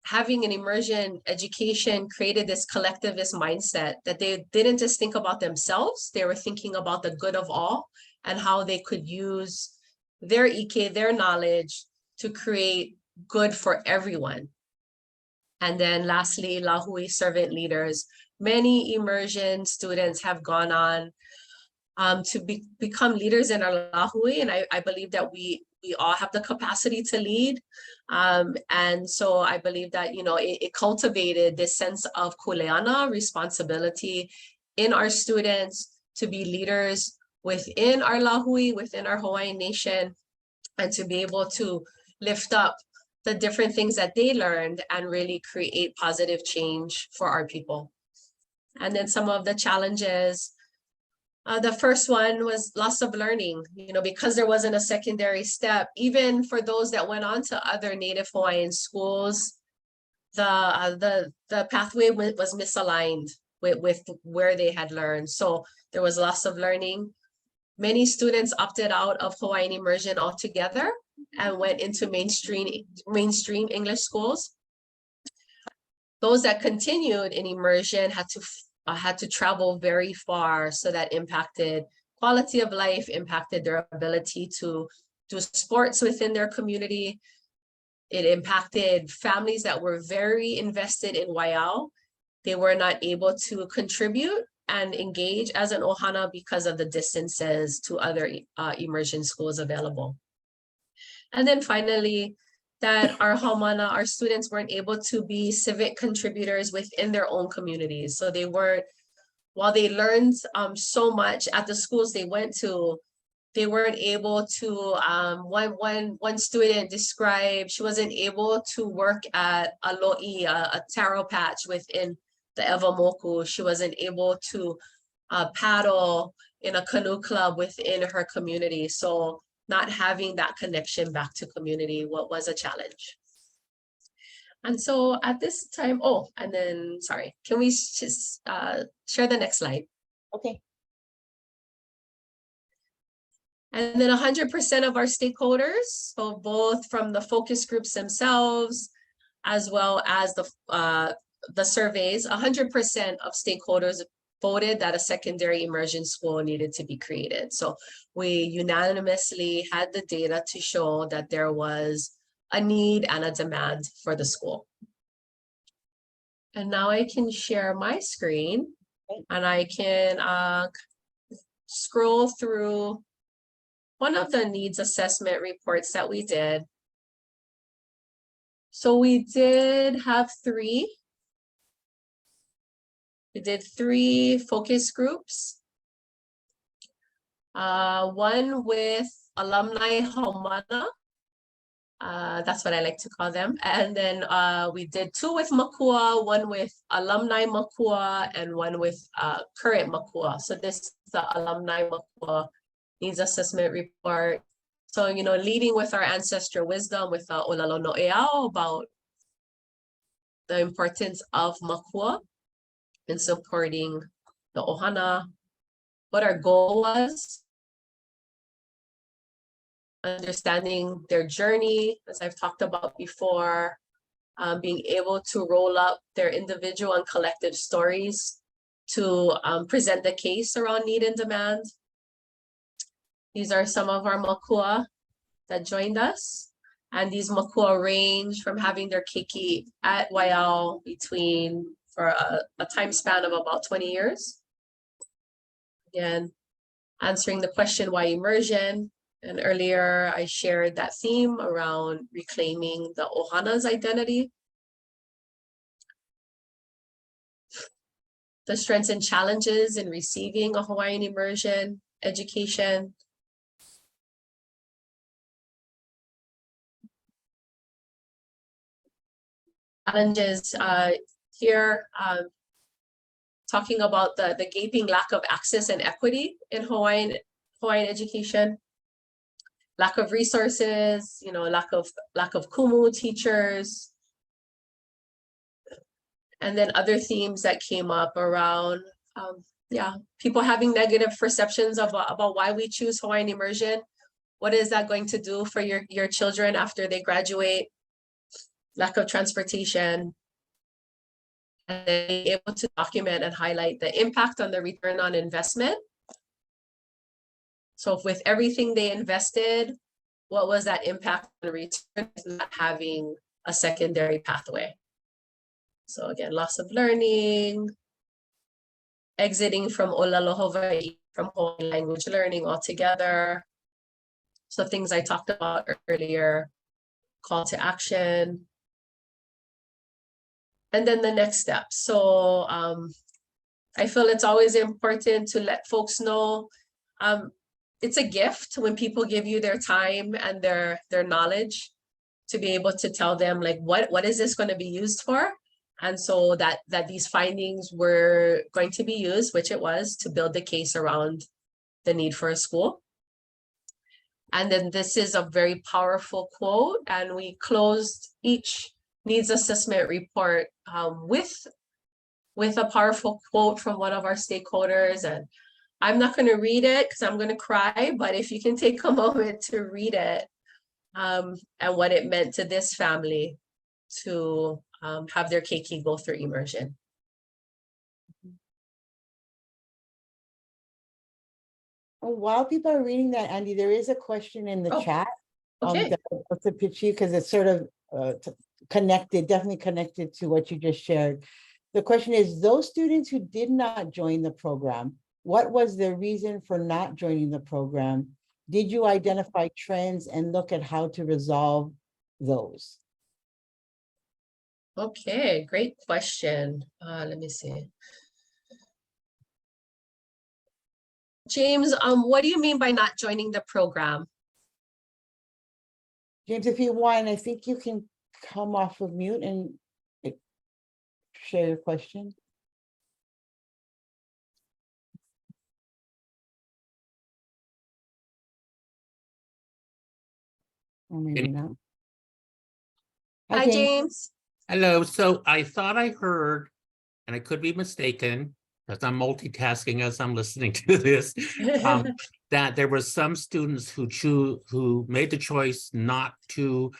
having an immersion education created this collectivist mindset that they didn't just think about themselves, they were thinking about the good of all and how they could use their ike, their knowledge to create good for everyone. And then lastly, Lahui servant leaders. Many immersion students have gone on to become leaders in our Lahui, and I believe that we all have the capacity to lead. And so I believe that, it cultivated this sense of kuleana, responsibility in our students to be leaders within our Lahui, within our Hawaiian nation, and to be able to lift up the different things that they learned and really create positive change for our people. And then some of the challenges, the first one was loss of learning, because there wasn't a secondary step, even for those that went on to other Native Hawaiian schools, the pathway was misaligned with where they had learned. So there was loss of learning. Many students opted out of Hawaiian Immersion altogether and went into mainstream English schools. Those that continued in immersion had to travel very far, so that impacted quality of life, impacted their ability to do sports within their community. It impacted families that were very invested in Waiau. They were not able to contribute and engage as an ohana because of the distances to other immersion schools available. And then finally, that our haumana, our students weren't able to be civic contributors within their own communities. So they weren't, while they learned so much at the schools they went to, they weren't able to, one student described she wasn't able to work at a lo'i, a taro patch within the Ewamoku. She wasn't able to paddle in a canoe club within her community. So not having that connection back to community, what was a challenge. And so at this time, and then, sorry, can we just share the next slide? Okay. And then 100% of our stakeholders, so both from the focus groups themselves, as well as the surveys, 100% of stakeholders voted that a secondary immersion school needed to be created. So we unanimously had the data to show that there was a need and a demand for the school. And now I can share my screen and I can scroll through one of the needs assessment reports that we did. So we did have three. We did 3 focus groups. One with alumni haumana. That's what I like to call them. And then we did 2 with makua, 1 with alumni makua, and 1 with current makua. So this is the alumni makua needs assessment report. So, leading with our ancestral wisdom with the olalo no'eao about the importance of makua in supporting the ohana, what our goal was, understanding their journey, as I've talked about before, being able to roll up their individual and collective stories to present the case around need and demand. These are some of our makua that joined us. And these makua range from having their keiki at Waiau for a time span of about 20 years. Again, answering the question, why immersion? And earlier I shared that theme around reclaiming the ohana's identity. The strengths and challenges in receiving a Hawaiian immersion education. Challenges here, talking about the gaping lack of access and equity in Hawaiian education, lack of resources, lack of kumu teachers, and then other themes that came up around, people having negative perceptions about why we choose Hawaiian immersion. What is that going to do for your children after they graduate? Lack of transportation, and being able to document and highlight the impact on the return on investment. So with everything they invested, what was that impact on return, not having a secondary pathway? So again, loss of learning, exiting from Olalo Hawaii, from Hawaiian language learning altogether. So things I talked about earlier, call to action. And then the next step. So I feel it's always important to let folks know it's a gift when people give you their time and their knowledge to be able to tell them like what is this going to be used for, and so that these findings were going to be used, which it was, to build the case around the need for a school. And then this is a very powerful quote, and we closed each needs assessment report with a powerful quote from one of our stakeholders. And I'm not going to read it because I'm going to cry, but if you can take a moment to read it, and what it meant to this family to have their keiki go through immersion. While people are reading that, Andy, there is a question in the chat. Okay. That I'd love to pitch you because it's sort of connected, definitely connected to what you just shared. The question is, those students who did not join the program, what was their reason for not joining the program? Did you identify trends and look at how to resolve those? Okay, great question. Let me see. James, what do you mean by not joining the program? James, if you want, I think you can come off of mute and share your question. Or maybe not. Hi, James. Hello. So I thought I heard, and I could be mistaken, because I'm multitasking as I'm listening to this, that there were some students who made the choice not to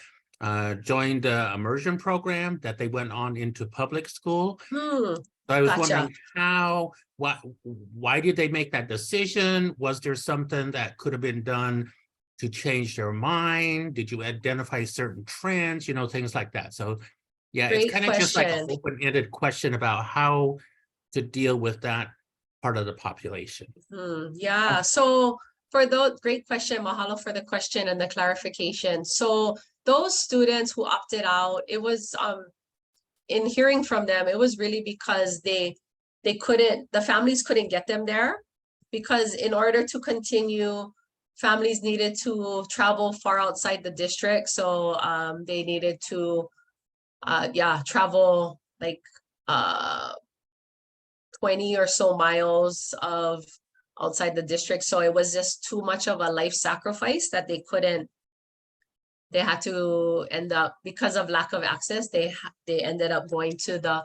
join the immersion program, that they went on into public school. So I was wondering why did they make that decision? Was there something that could have been done to change their mind? Did you identify certain trends, things like that? So yeah, Great it's kind of just like an question. open-ended question about how to deal with that part of the population. Yeah, so for those, great question, mahalo for the question and the clarification. So those students who opted out, it was in hearing from them, it was really because the families couldn't get them there, because in order to continue, families needed to travel far outside the district. So they needed to travel like 20 or so miles of outside the district. So it was just too much of a life sacrifice that they had to end up, because of lack of access, they ended up going to the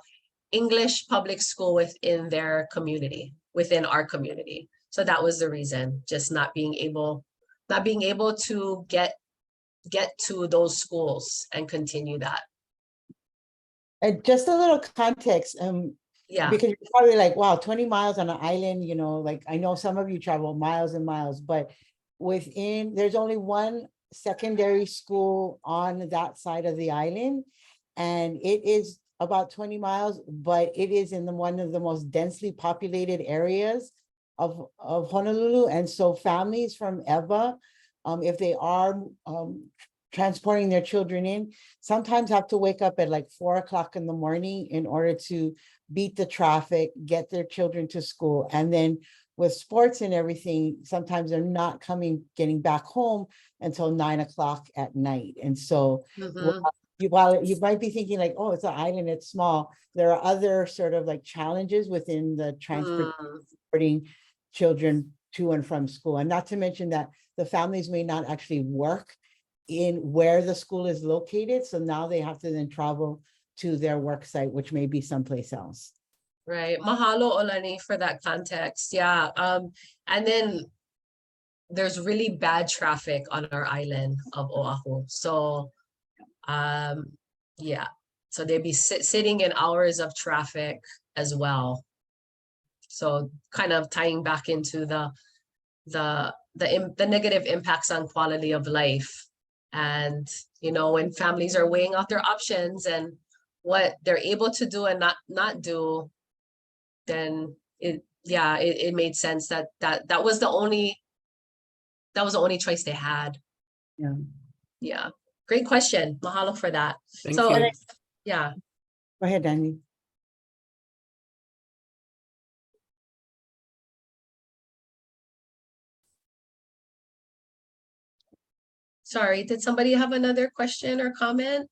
English public school within their community, within our community. So that was the reason, just not being able to get to those schools and continue that. And just a little context, Yeah. because you're probably like, wow, 20 miles on an island, like I know some of you travel miles and miles, but there's only one secondary school on that side of the island, and it is about 20 miles, but it is in one of the most densely populated areas of Honolulu. And so families from EVA, if they are transporting their children in, sometimes have to wake up at like 4 o'clock in the morning in order to beat the traffic, get their children to school. And then with sports and everything, sometimes they're not getting back home until 9 o'clock at night. And so while you might be thinking like, oh, it's an island, it's small, there are other sort of like challenges within the transporting children to and from school. And not to mention that the families may not actually work in where the school is located. So now they have to then travel to their work site, which may be someplace else. Right. Mahalo, Olani, for that context. Yeah. And then there's really bad traffic on our island of Oahu. So, yeah. So they'd be sitting in hours of traffic as well. So kind of tying back into the negative impacts on quality of life. And, when families are weighing out their options and what they're able to do and not do, then it made sense that was the only choice they had. Yeah. Great question. Mahalo for that. Thank you. Yeah. Go ahead, Danny. Sorry, did somebody have another question or comment?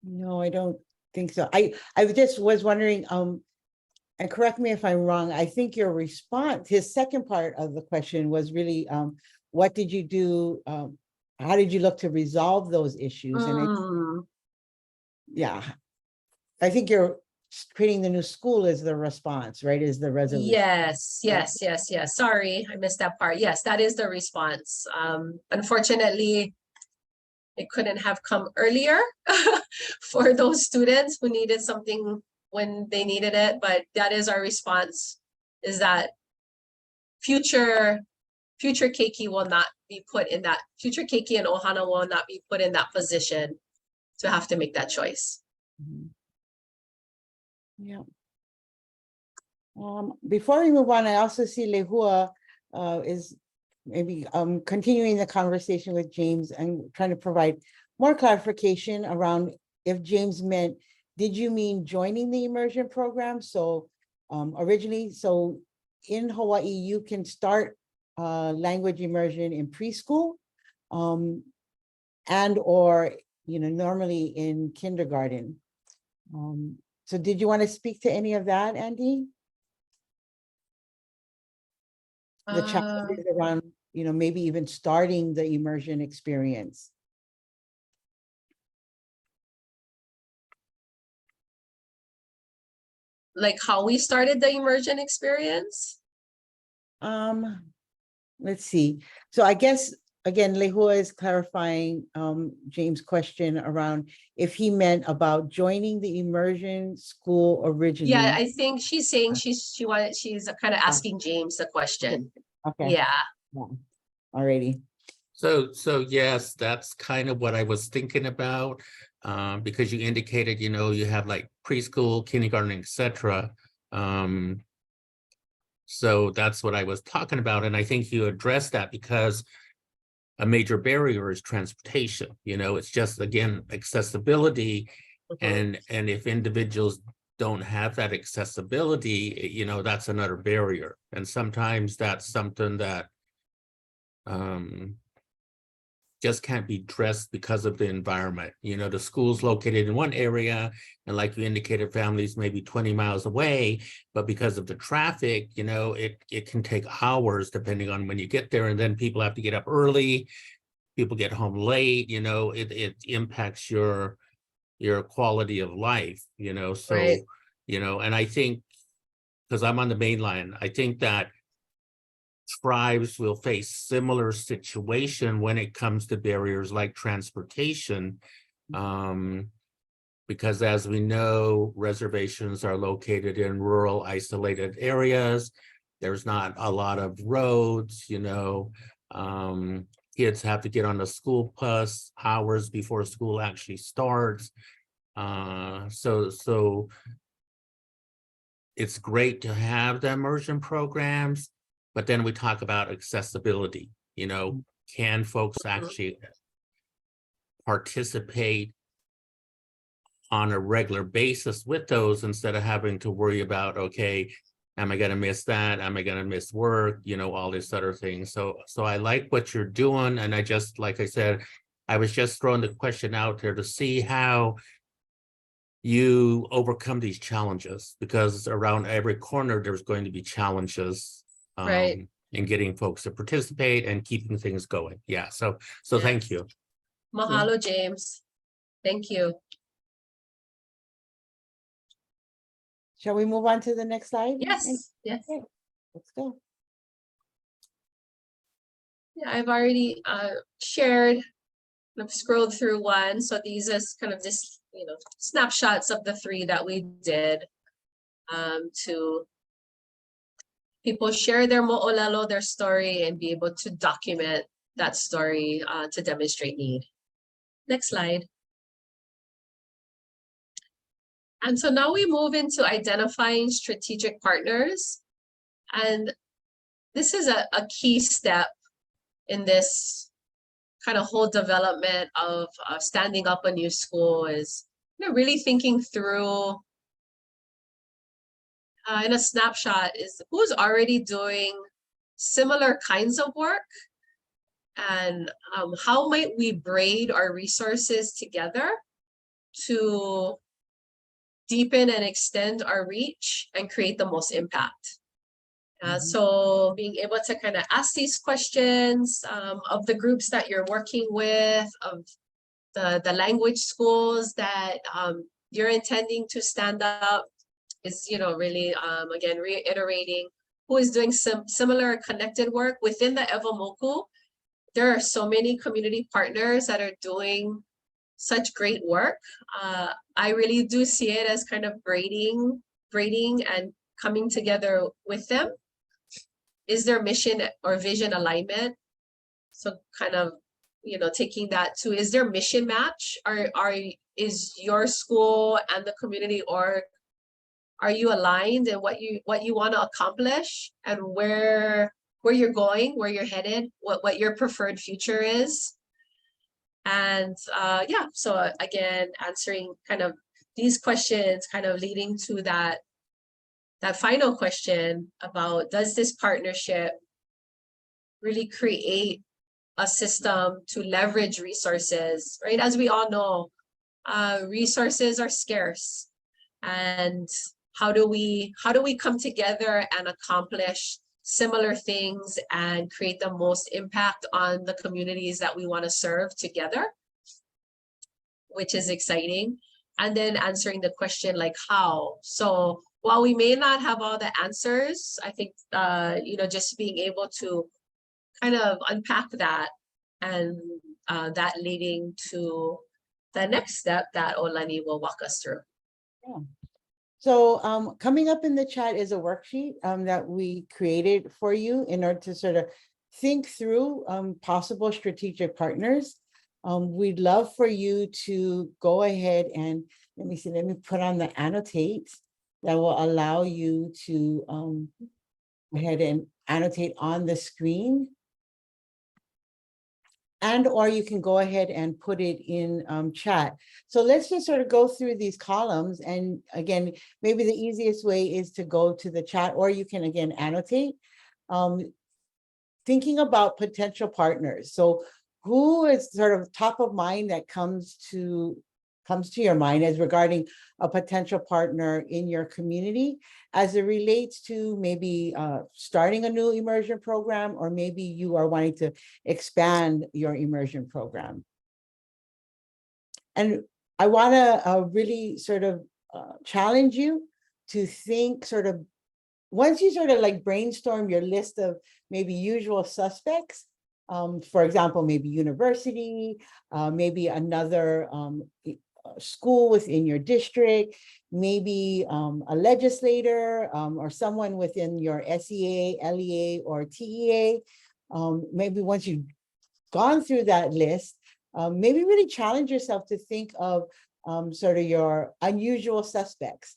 No, I don't think so. I just was wondering, and correct me if I'm wrong, I think your response, his second part of the question was really, what did you do? How did you look to resolve those issues? And yeah, I think you're creating the new school is the response, right? Is the resolution. Yes. Sorry, I missed that part. Yes, that is the response. Unfortunately, it couldn't have come earlier for those students who needed something when they needed it, but that is our response, is that future Keiki will not be put in that, future Keiki and Ohana will not be put in that position to have to make that choice. Yeah. Before we move on, I also see Lehua is maybe continuing the conversation with James and trying to provide more clarification around if James meant, did you mean joining the immersion program? So originally, so in Hawaii, you can start language immersion in preschool and or, normally in kindergarten. So did you want to speak to any of that, Andy? The challenges around, maybe even starting the immersion experience. Like how we started the immersion experience? Let's see. So I guess, again, Lehua is clarifying James' question around if he meant about joining the immersion school originally. Yeah, I think she's saying she's kind of asking James the question. Okay. Yeah. Alrighty. So yes, that's kind of what I was thinking about, because you indicated, you have like preschool, kindergarten, etc. So that's what I was talking about, and I think you addressed that because a major barrier is transportation. It's just, again, accessibility, and if individuals don't have that accessibility, that's another barrier, and sometimes that's something that just can't be addressed because of the environment. The school's located in one area, and like you indicated, families maybe 20 miles away, but because of the traffic, it can take hours depending on when you get there, and then people have to get up early, people get home late, it impacts your quality of life, so, Right. And I think, because I'm on the main line, I think that tribes will face similar situation when it comes to barriers like transportation, because as we know, reservations are located in rural, isolated areas. There's not a lot of roads, kids have to get on the school bus hours before school actually starts. So it's great to have the immersion programs, but then we talk about accessibility. Can folks actually participate on a regular basis with those instead of having to worry about, okay, am I going to miss that? Am I going to miss work? All this other things. So I like what you're doing. And I just, like I said, I was just throwing the question out there to see how you overcome these challenges, because around every corner, there's going to be challenges Right. in getting folks to participate and keeping things going. Yeah. So Yes. Thank you. Mahalo, James. Thank you. Shall we move on to the next slide? Yes. Okay, let's go. Yeah, I've already shared, I've scrolled through one. So these is kind of this, snapshots of the 3 that we did to people share their mo'olelo, their story, and be able to document that story to demonstrate need. Next slide. And so now we move into identifying strategic partners. And this is a key step in this kind of whole development of standing up a new school, is really thinking through in a snapshot is who's already doing similar kinds of work And how might we braid our resources together to deepen and extend our reach and create the most impact? So being able to kind of ask these questions of the groups that you're working with, of the language schools that you're intending to stand up, is, you know, really, again, reiterating who is doing some similar connected work within the Evomoku. There are so many community partners that are doing such great work. I really do see it as kind of braiding and coming together with them. Is there mission or vision alignment? So kind of, you know, taking that to, is there mission match? Is your school and the community org, are you aligned in what you want to accomplish and where you're going, where you're headed, what your preferred future is? And yeah, so again, answering kind of these questions, kind of leading to that final question about, does this partnership really create a system to leverage resources, right? As we all know, resources are scarce. And how do we come together and accomplish similar things and create the most impact on the communities that we want to serve together, which is exciting. And then answering the question like how. So while we may not have all the answers, I think, you know, just being able to kind of unpack that, and that leading to the next step that Olani will walk us through. Yeah. So coming up in the chat is a worksheet that we created for you in order to sort of think through possible strategic partners. We'd love for you to go ahead and, let me put on the annotate that will allow you to go ahead and annotate on the screen. And or you can go ahead and put it in chat. So let's just sort of go through these columns. And again, maybe the easiest way is to go to the chat, or you can again annotate. Thinking about potential partners. So who is sort of top of mind that comes to your mind as regarding a potential partner in your community as it relates to maybe starting a new immersion program, or maybe you are wanting to expand your immersion program. And I want to really sort of challenge you to think sort of, once you sort of like brainstorm your list of maybe usual suspects, for example, maybe university, maybe another school within your district, maybe a legislator or someone within your SEA, LEA, or TEA. Maybe once you've gone through that list, maybe really challenge yourself to think of sort of your unusual suspects.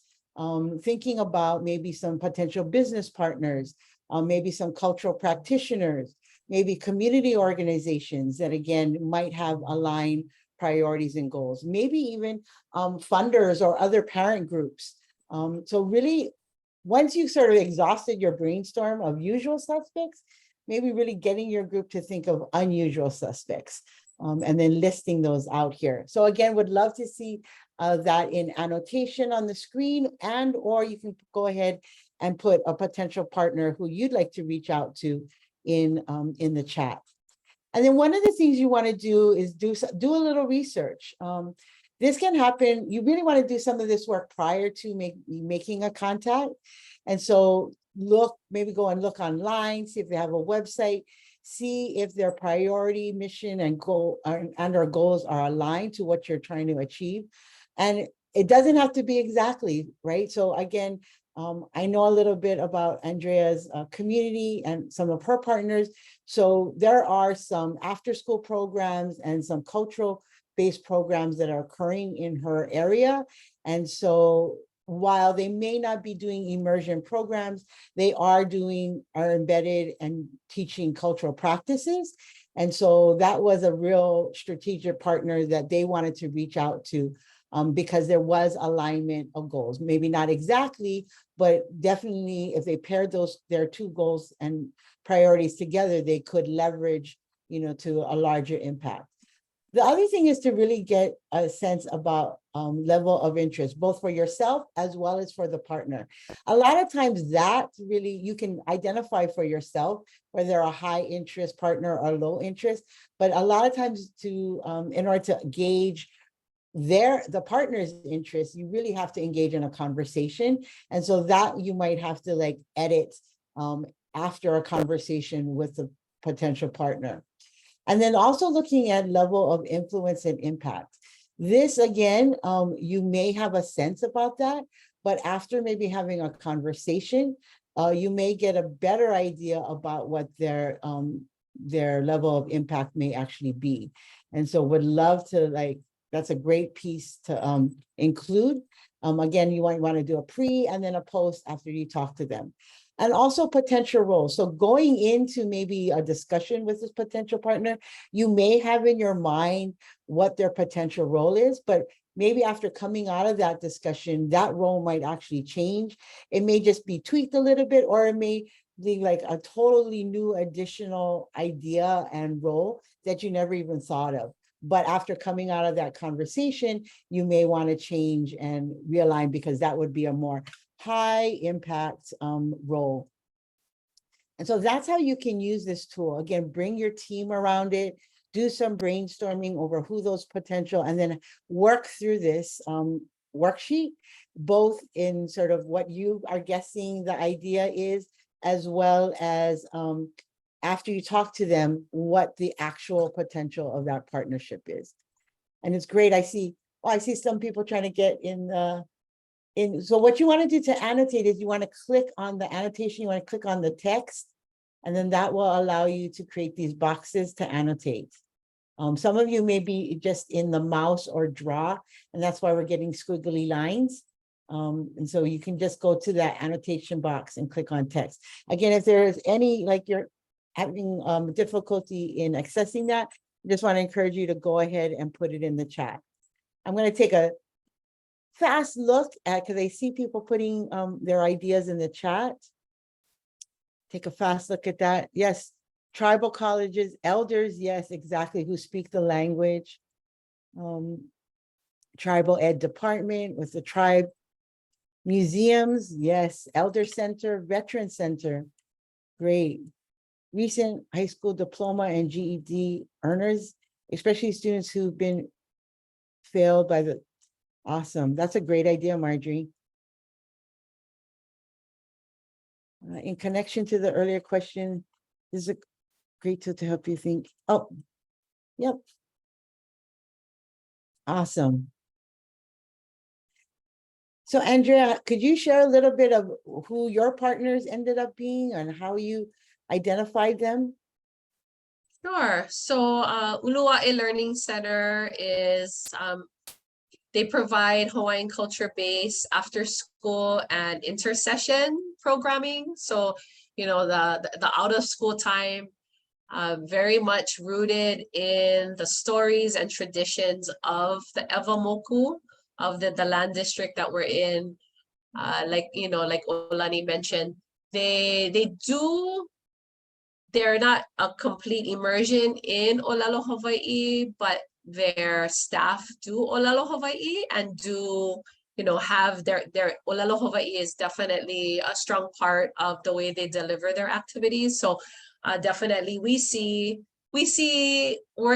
Thinking about maybe some potential business partners, maybe some cultural practitioners, maybe community organizations that again might have aligned priorities and goals, maybe even funders or other parent groups. So really, once you've sort of exhausted your brainstorm of usual suspects, maybe really getting your group to think of unusual suspects, and then listing those out here. So again, would love to see that in annotation on the screen, and or you can go ahead and put a potential partner who you'd like to reach out to in the chat. And then one of the things you want to do is do a little research. This can happen. You really want to do some of this work prior to making a contact. And so maybe go and look online, see if they have a website, see if their priority, mission, and goal and or goals are aligned to what you're trying to achieve. And it doesn't have to be exactly, right? So again, I know a little bit about Andrea's community and some of her partners. So there are some after-school programs and some cultural-based programs that are occurring in her area. And so while they may not be doing immersion programs, they are embedded and teaching cultural practices. And so that was a real strategic partner that they wanted to reach out to, because there was alignment of goals. Maybe not exactly, but definitely if they paired their two goals and priorities together, they could leverage to a larger impact. The other thing is to really get a sense about level of interest, both for yourself as well as for the partner. A lot of times that really you can identify for yourself whether they're a high interest partner or low interest, but a lot of times in order to gauge the partner's interest, you really have to engage in a conversation. And so that you might have to like edit after a conversation with the potential partner. And then also looking at level of influence and impact. This again, you may have a sense about that, but after maybe having a conversation, you may get a better idea about what their level of impact may actually be. And so would love to that's a great piece to include. Again, you might want to do a pre and then a post after you talk to them. And also potential roles. So going into maybe a discussion with this potential partner, you may have in your mind what their potential role is, but maybe after coming out of that discussion, that role might actually change. It may just be tweaked a little bit, or it may be like a totally new additional idea and role that you never even thought of. But after coming out of that conversation, you may want to change and realign because that would be a more high impact role. And so that's how you can use this tool. Again, bring your team around it, do some brainstorming over who those potential, and then work through this worksheet, both in sort of what you are guessing the idea is, as well as after you talk to them, what the actual potential of that partnership is. And it's great. I see some people trying to get in so what you want to do to annotate is you want to click on the annotation, you want to click on the text, and then that will allow you to create these boxes to annotate. Some of you may be just in the mouse or draw, and that's why we're getting squiggly lines. And so you can just go to that annotation box and click on text. Again, if there is any, like you're having difficulty in accessing that, I just want to encourage you to go ahead and put it in the chat. I'm going to take a fast look at, because I see people putting their ideas in the chat. Take a fast look at that. Yes, tribal colleges, elders, yes, exactly, who speak the language. Tribal ed department with the tribe. Museums, yes, elder center, veteran center, great. Recent high school diploma and GED earners, especially students who've been failed by the, awesome. That's a great idea, Marjorie. In connection to the earlier question, this is a great tool to help you think. Oh, yep. Awesome. So Andrea, could you share a little bit of who your partners ended up being and how you identified them? Sure. So Uluwa'e Learning Center is, they provide Hawaiian culture-based after-school and intersession programming. So, the out-of-school time, very much rooted in the stories and traditions of the Ewa Moku, of the land district that we're in. Like Olani mentioned, they're not a complete immersion in Olelo Hawaii, but their staff do Olelo Hawaii and do, have their Olelo Hawaii is definitely a strong part of the way they deliver their activities. So definitely we're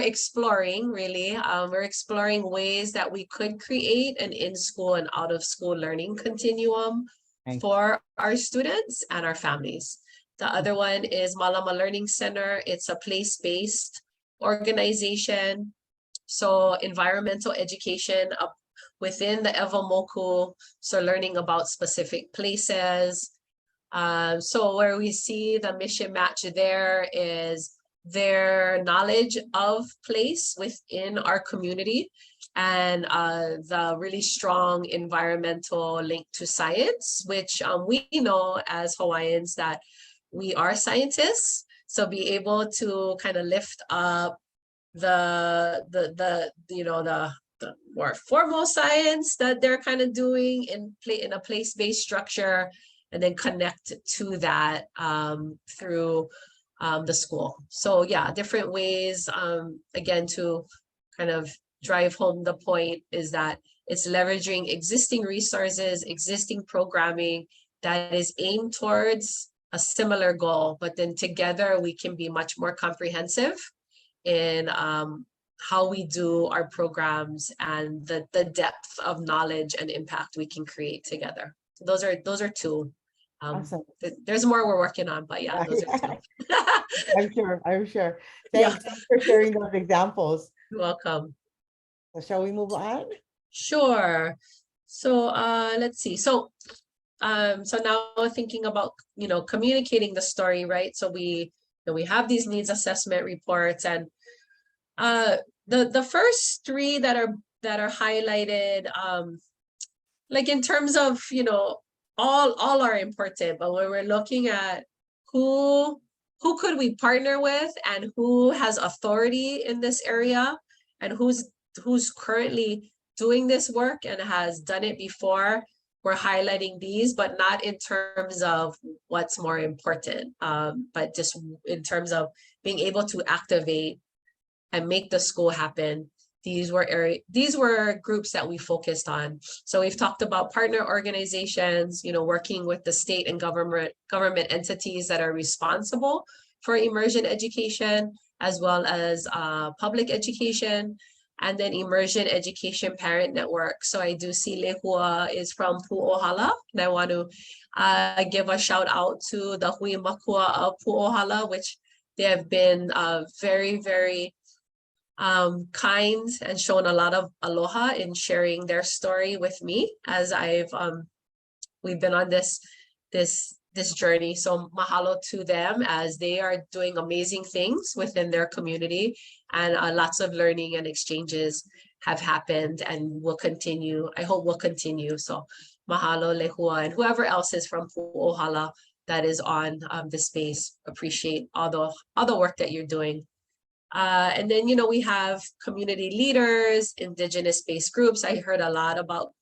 exploring really, we're exploring ways that we could create an in-school and out-of-school learning continuum for our students and our families. The other one is Malama Learning Center. It's a place-based organization. So environmental education up within the Ewa Moku. So learning about specific places. So where we see the mission match there is their knowledge of place within our community and the really strong environmental link to science, which we know as Hawaiians that we are scientists. So be able to kind of lift up the more formal science that they're kind of doing in a place-based structure, and then connect to that through the school. So yeah, different ways, again, to kind of drive home the point is that it's leveraging existing resources, existing programming that is aimed towards a similar goal, but then together we can be much more comprehensive in how we do our programs and the depth of knowledge and impact we can create together. So those are two. Awesome. There's more we're working on, but yeah, those are two. I'm sure. Yeah. Thanks for sharing those examples. You're welcome. So shall we move on? Sure. So let's see. So now thinking about, communicating the story, right? So we have these needs assessment reports, and the first three that are highlighted, like in terms of, all are important, but when we're looking at who could we partner with and who has authority in this area and who's currently doing this work and has done it before, we're highlighting these, but not in terms of what's more important, but just in terms of being able to activate and make the school happen. These were groups that we focused on. So we've talked about partner organizations, working with the state and government entities that are responsible for immersion education, as well as public education, and then Immersion Education Parent Network. So I do see Lehua is from Pu'ohala, and I want to give a shout out to the Hui Makua of Pu'ohala, which they have been very, very kind and shown a lot of aloha in sharing their story with me as we've been on this journey. So mahalo to them as they are doing amazing things within their community, and lots of learning and exchanges have happened and will continue. I hope will continue. So mahalo Lehua and whoever else is from Pu'ohala that is on the space. Appreciate all the work that you're doing. And then, we have community leaders, indigenous-based groups. I heard a lot about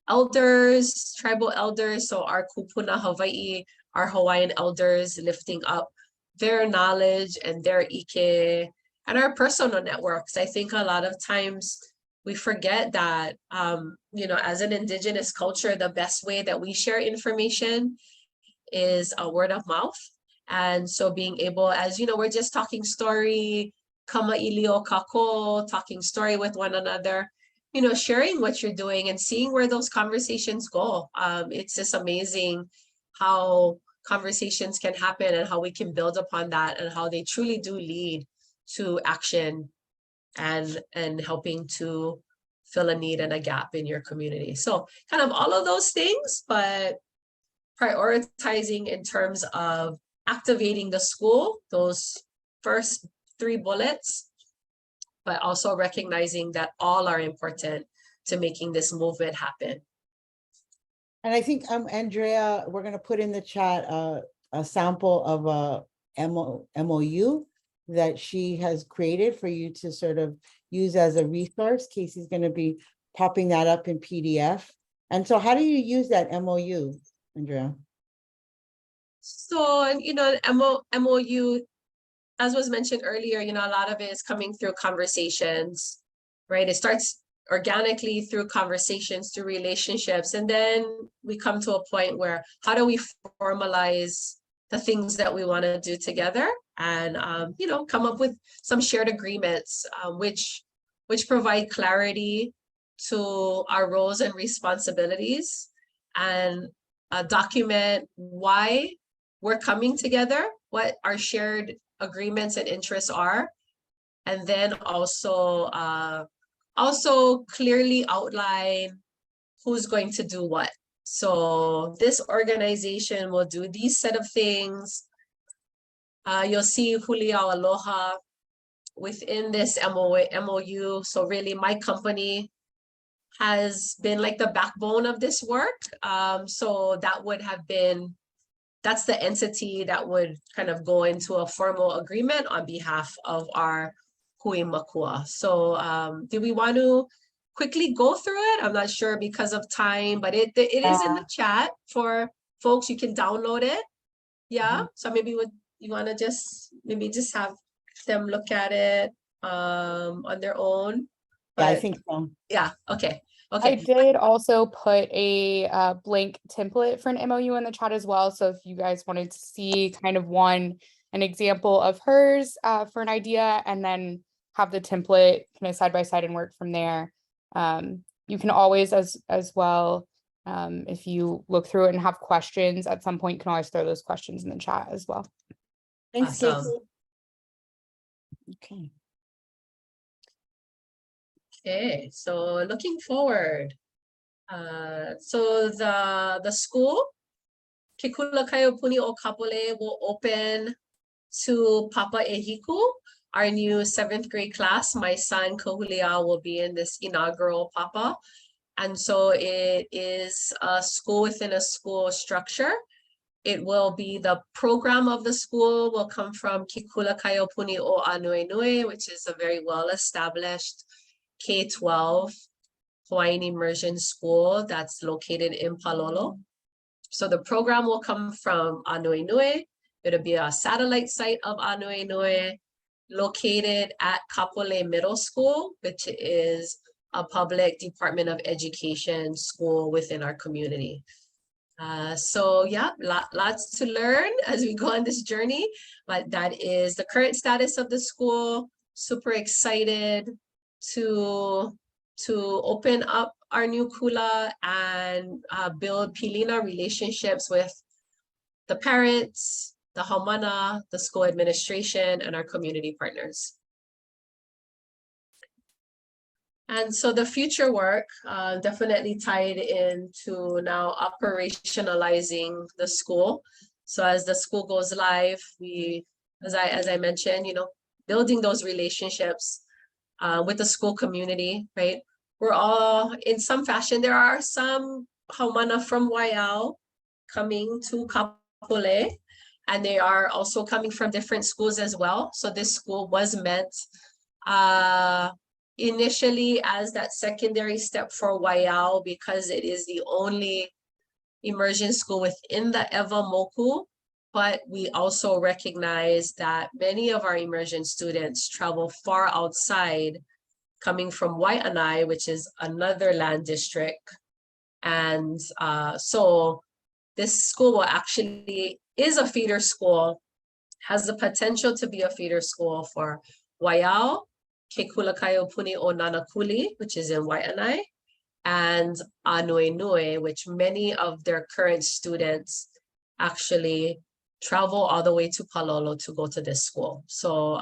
elders, tribal elders. So our Kupuna Hawaii, our Hawaiian elders lifting up their knowledge and their ike and our personal networks. I think a lot of times we forget that, as an indigenous culture, the best way that we share information is a word of mouth. And so being able, as we're just talking story, kama'ilio kako, talking story with one another, sharing what you're doing and seeing where those conversations go. It's just amazing how conversations can happen and how we can build upon that and how they truly do lead to action and helping to fill a need and a gap in your community. So kind of all of those things, but prioritizing in terms of activating the school, those first 3 bullets, but also recognizing that all are important to making this movement happen. And I think Andrea, we're going to put in the chat a sample of a MOU that she has created for you to sort of use as a resource. Casey's going to be popping that up in PDF. And so how do you use that MOU, Andrea? So, MOU, as was mentioned earlier, a lot of it is coming through conversations, right? It starts organically through conversations, through relationships. And then we come to a point where how do we formalize the things that we want to do together and, come up with some shared agreements, which provide clarity to our roles and responsibilities and document why we're coming together, what our shared agreements and interests are, and then also clearly outline who's going to do what. So this organization will do these set of things. You'll see Huliau Aloha within this MOU. So really my company has been like the backbone of this work. So that would have been, that's the entity that would kind of go into a formal agreement on behalf of our Hui Makua. So do we want to quickly go through it? I'm not sure because of time, but it is in the chat for folks. You can download it. Yeah. So maybe you want to just maybe just have them look at it on their own? Yeah, I But- think so. Yeah, okay, I okay. did also put a blank template for an MOU in the chat as well. So if you guys wanted to see kind of an example of hers for an idea, and then have the template kind of side by side and work from there. You can always as well, if you look through it and have questions at some point, you can always throw those questions in the chat as well. Thanks, Awesome. Casey. Okay. Okay, so looking forward. So the school, Kekula Kaiopuni o Kapolei, will open to Papa Ehiku, our new 7th grade class. My son Kahulia will be in this inaugural Papa. And so it is a school within a school structure. It will be the program of the school will come from Kekula Kaiopuni o Anuenue, which is a very well-established K-12 Hawaiian immersion school that's located in Palolo. So the program will come from Anuenue. It'll be a satellite site of Anuenue, located at Kapolei Middle School, which is a public Department of Education school within our community. So yeah, lots to learn as we go on this journey, but that is the current status of the school. Super excited to open up our new kula and build Pilina relationships with the parents, the haumana, the school administration, and our community partners. And so the future work definitely tied into now operationalizing the school. So as the school goes live, as I mentioned, building those relationships with the school community, right? We're all in some fashion. There are some haumana from Waiau coming to Kapolei, and they are also coming from different schools as well. So this school was meant initially as that secondary step for Waiau, because it is the only immersion school within the Ewa Moku. But we also recognize that many of our immersion students travel far outside, coming from Waianae, which is another land district. And so this school will actually is a feeder school, has the potential to be a feeder school for Waiau, Kekula Kaiopuni o Nanakuli, which is in Waianae, and Anuenue, which many of their current students actually travel all the way to Palolo to go to this school. So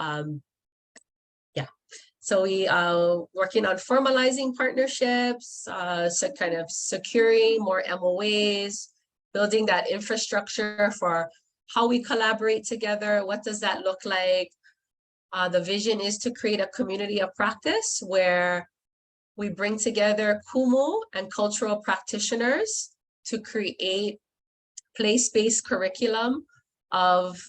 yeah, so we are working on formalizing partnerships, so kind of securing more MOAs, building that infrastructure for how we collaborate together. What does that look like? The vision is to create a community of practice where we bring together kumu and cultural practitioners to create place-based curriculum of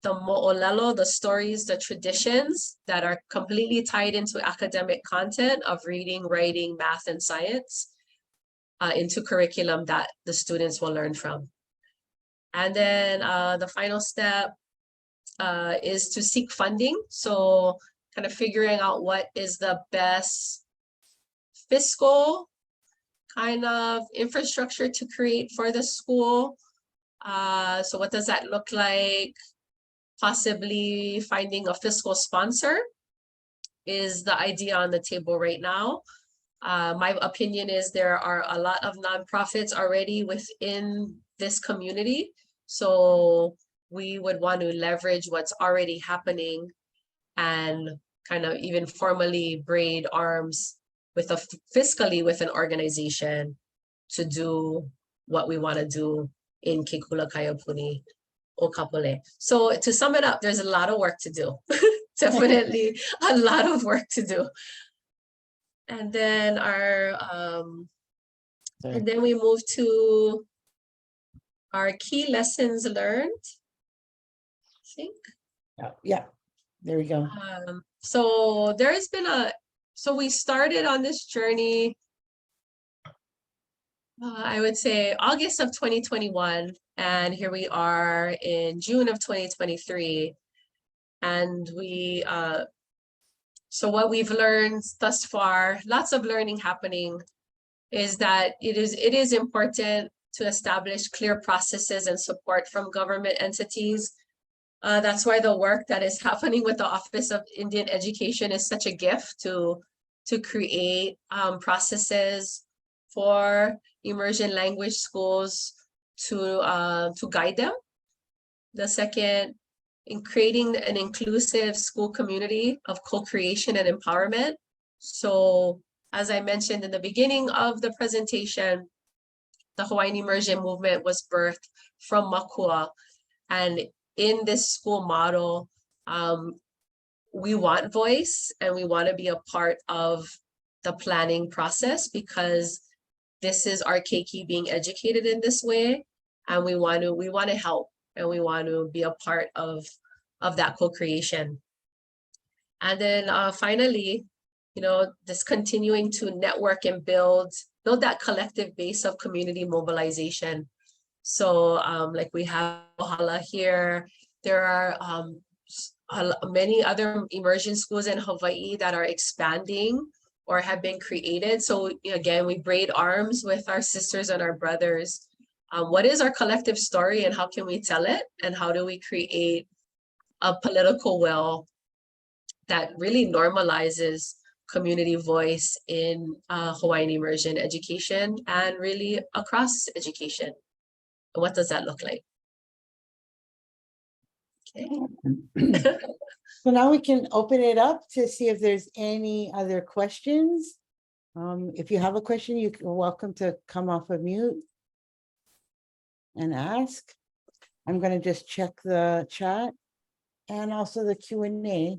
the mo'olelo, the stories, the traditions that are completely tied into academic content of reading, writing, math, and science into curriculum that the students will learn from. And then the final step is to seek funding. So kind of figuring out what is the best fiscal kind of infrastructure to create for the school. So what does that look like? Possibly finding a fiscal sponsor is the idea on the table right now. My opinion is there are a lot of nonprofits already within this community. So we would want to leverage what's already happening and kind of even formally braid arms with fiscally with an organization to do what we want to do in Kekula Kaiopuni o Kapolei. So to sum it up, there's a lot of work to do. Definitely a lot of work to do. And then and then we move to our key lessons learned, I think. Yeah, there we go. So there has been so we started on this journey I would say August of 2021, and here we are in June of 2023. And so what we've learned thus far, lots of learning happening, is that it is important to establish clear processes and support from government entities. That's why the work that is happening with the Office of Indian Education is such a gift to create processes for immersion language schools to guide them. The second, in creating an inclusive school community of co-creation and empowerment. So as I mentioned in the beginning of the presentation, the Hawaiian Immersion movement was birthed from Makua. And in this school model, we want voice and we want to be a part of the planning process, because this is our keiki being educated in this way. And we want to help, and we want to be a part of that co-creation. And then finally, this continuing to network and build that collective base of community mobilization. So like we have Ohala here, there are many other immersion schools in Hawaii that are expanding or have been created. So again, we braid arms with our sisters and our brothers. What is our collective story and how can we tell it? And how do we create a political will that really normalizes community voice in Hawaiian immersion education and really across education? What does that look like? Okay. So now we can open it up to see if there's any other questions. If you have a question, you're welcome to come off of mute and ask. I'm going to just check the chat and also the Q&A.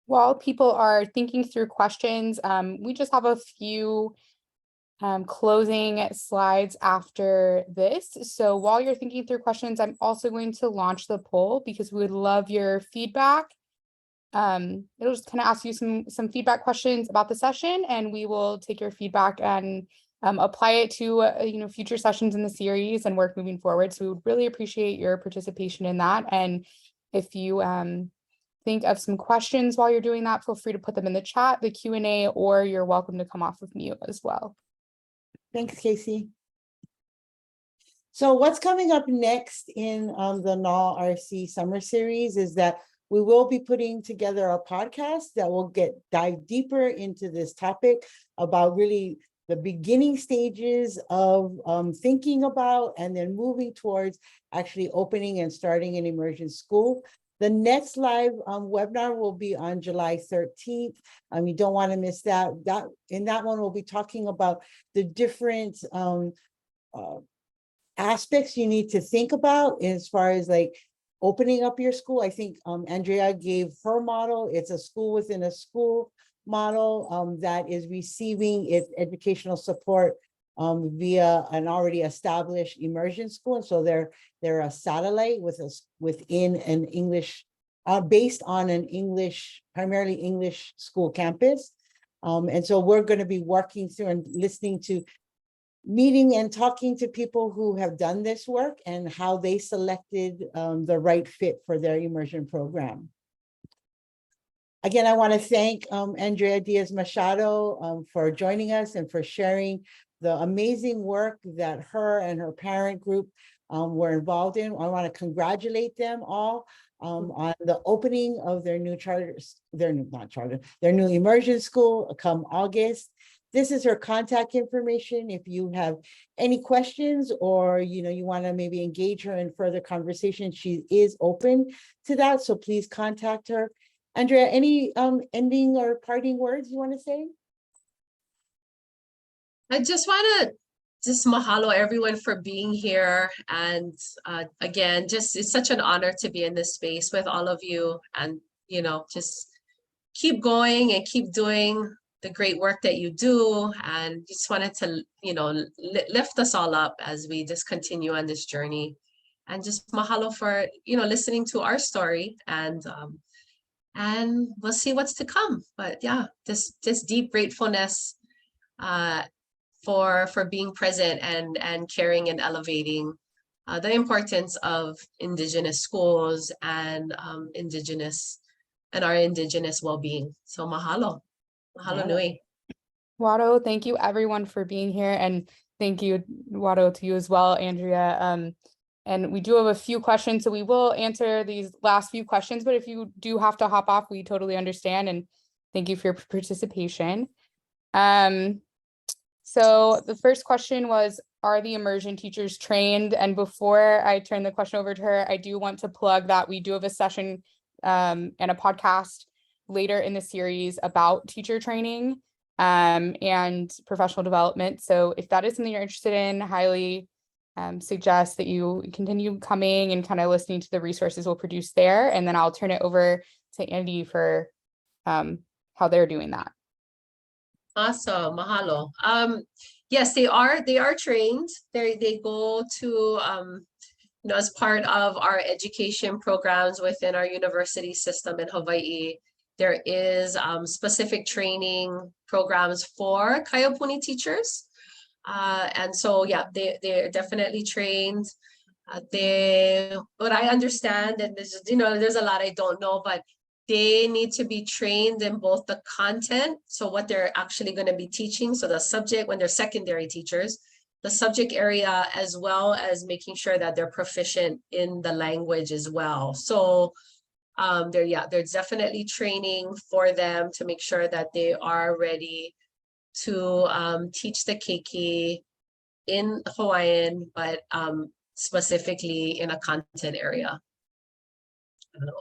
While people are thinking through questions, we just have a few closing slides after this. So while you're thinking through questions, I'm also going to launch the poll because we would love your feedback. It'll just kind of ask you some feedback questions about the session, and we will take your feedback and apply it to future sessions in the series and work moving forward. So we would really appreciate your participation in that. And if you think of some questions while you're doing that, feel free to put them in the chat, the Q&A, or you're welcome to come off of mute as well. Thanks, Casey. So what's coming up next in the NALRC summer series is that we will be putting together a podcast that will dive deeper into this topic about really the beginning stages of thinking about and then moving towards actually opening and starting an immersion school. The next live webinar will be on July 13th. You don't want to miss that. In that one, we'll be talking about the different aspects you need to think about as far as like opening up your school. I think Andrea gave her model. It's a school within a school model that is receiving its educational support via an already established immersion school. And so they're a satellite within an English, based on an primarily English school campus. And so we're going to be working through and listening to, meeting and talking to people who have done this work and how they selected the right fit for their immersion program. Again, I want to thank Andrea Diaz-Machado for joining us and for sharing the amazing work that her and her parent group were involved in. I want to congratulate them all on the opening of their new their new immersion school come August. This is her contact information. If you have any questions or you want to maybe engage her in further conversation, she is open to that. So please contact her. Andrea, any ending or parting words you want to say? I just want to mahalo everyone for being here. And again, it's such an honor to be in this space with all of you, and, just keep going and keep doing the great work that you do. And just wanted to, lift us all up as we just continue on this journey, and just mahalo for, listening to our story and and we'll see what's to come. But yeah, this deep gratefulness for being present and caring and elevating the importance of Indigenous schools and our Indigenous well-being. So mahalo. Mahalo nui. Wado, thank you everyone for being here, and thank you, Wado, to you as well, Andrea. And we do have a few questions, so we will answer these last few questions, but if you do have to hop off, we totally understand, and thank you for your participation. So the first question was, are the immersion teachers trained? And before I turn the question over to her, I do want to plug that we do have a session and a podcast later in the series about teacher training and professional development. So if that is something you're interested in, highly suggest that you continue coming and kind of listening to the resources we'll produce there. And then I'll turn it over to Andy for how they're doing that. Awesome, mahalo. Yes, they are trained. They go to as part of our education programs within our university system in Hawaii. There is specific training programs for Kaiapuni teachers. And so, yeah, they're definitely trained. What I understand, and there's a lot I don't know, but they need to be trained in both the content, so what they're actually going to be teaching, so the subject when they're secondary teachers, the subject area, as well as making sure that they're proficient in the language as well. So there's definitely training for them to make sure that they are ready to teach the keiki in Hawaiian, but specifically in a content area.